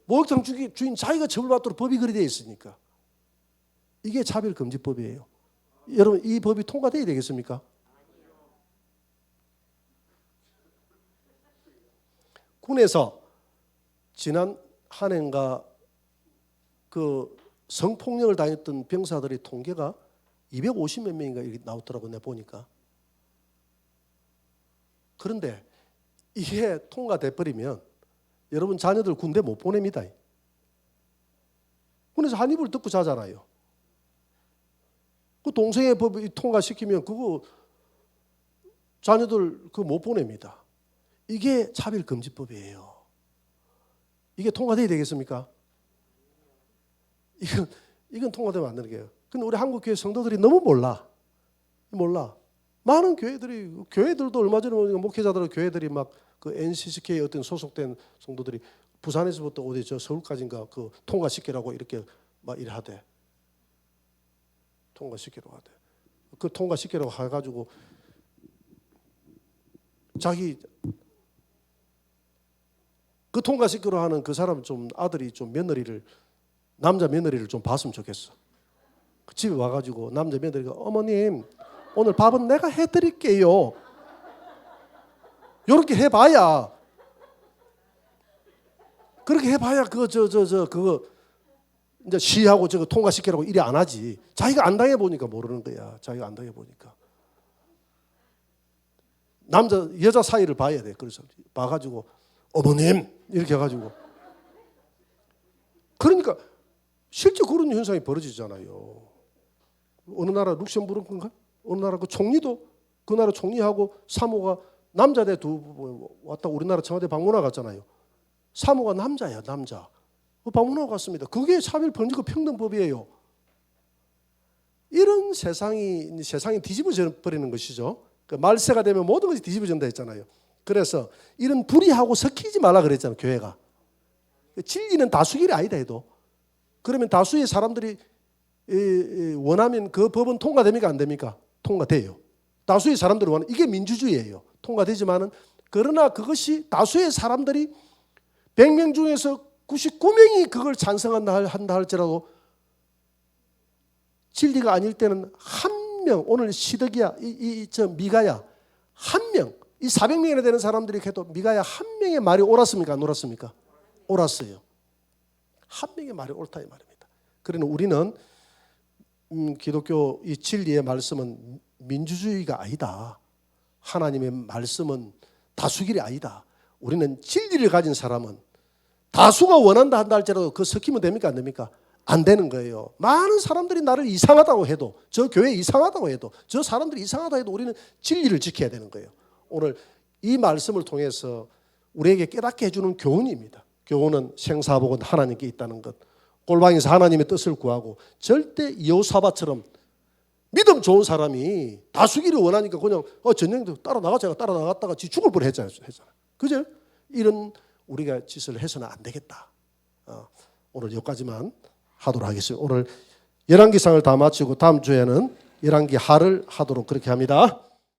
목욕탕 주인 자기가 처벌받도록 법이 그리 되어 있으니까. 이게 차별금지법이에요. 여러분, 이 법이 통과돼야 되겠습니까? 군에서 지난 한 해인가 그 성폭력을 당했던 병사들의 통계가 250몇 명인가 이렇게 나오더라고, 내가 보니까. 그런데 이게 통과돼 버리면 여러분 자녀들 군대 못 보냅니다. 군에서 한 입을 덮고 자잖아요. 그 동성애 법이 통과시키면 그거 자녀들 그거 못 보냅니다. 이게 차별금지법이에요. 이게 통과돼야 되겠습니까? 이건 통과되면 안 되는 거예요. 근데 우리 한국교회 성도들이 너무 몰라. 많은 교회들도 얼마 전에 보니까 목회자들 교회들이 막 그 NCCK 어떤 소속된 성도들이 부산에서부터 어디 저 서울까지인가 그 통과시키라고 이렇게 막 일하대. 통과시키라고 하대. 그 통과시키라고 해가지고 자기 그 통과시키려 하는 그 사람 좀 아들이 좀 남자 며느리를 좀 봤으면 좋겠어. 그 집에 와가지고 남자 며느리가 어머님 오늘 밥은 내가 해드릴게요. 요렇게 해봐야 그렇게 해봐야 그거 이제 시하고 저거 통과시키라고 일이 안 하지. 자기가 안 당해 보니까 모르는 거야. 자기가 안 당해 보니까 여자 사이를 봐야 돼. 그래서 봐가지고 어머님 이렇게 해가지고 그러니까 실제 그런 현상이 벌어지잖아요. 어느 나라 룩셈부르크인가? 어느 나라 그 총리도 그 나라 총리하고 사모가 남자대 두 왔다 우리나라 청와대 방문하고 갔잖아요. 사모가 남자야, 남자. 방문하고 갔습니다. 그게 차별금지법 평등법이에요. 이런 세상이 뒤집어져 버리는 것이죠. 그 말세가 되면 모든 것이 뒤집어진다 했잖아요. 그래서 이런 불의하고 섞이지 말라 그랬잖아요. 교회가. 진리는 다수결이 아니다 해도 그러면 다수의 사람들이 원하면 그 법은 통과됩니까 안 됩니까? 통과돼요. 다수의 사람들이 원하는 이게 민주주의예요. 통과되지만은 그러나 그것이 다수의 사람들이 100명 중에서 99명이 그걸 찬성한다 할지라도 진리가 아닐 때는 한 명, 오늘 시드기야, 저 미가야 한 명, 이 400명이나 되는 사람들이 해도 미가야 한 명의 말이 옳았습니까? 안 옳았습니까? 옳았어요. 한 명의 말이 옳다 이 말입니다. 그러나 우리는 기독교 이 진리의 말씀은 민주주의가 아니다. 하나님의 말씀은 다수결이 아니다. 우리는 진리를 가진 사람은 다수가 원한다 한다 할지라도 그 섞이면 됩니까 안 됩니까? 안 되는 거예요. 많은 사람들이 나를 이상하다고 해도 저 교회 이상하다고 해도 저 사람들이 이상하다 해도 우리는 진리를 지켜야 되는 거예요. 오늘 이 말씀을 통해서 우리에게 깨닫게 해주는 교훈입니다. 교훈은 생사복은 하나님께 있다는 것. 골방에서 하나님의 뜻을 구하고 절대 여호사밧처럼 믿음 좋은 사람이 다수기를 원하니까 그냥 전쟁도 따라 나가자가 따라 나갔다가 죽을 뻔했잖아요. 그죠? 이런 우리가 짓을 해서는 안 되겠다. 오늘 여기까지만 하도록 하겠습니다. 오늘 열왕기상을 다 마치고 다음 주에는 열왕기 하를 하도록 그렇게 합니다.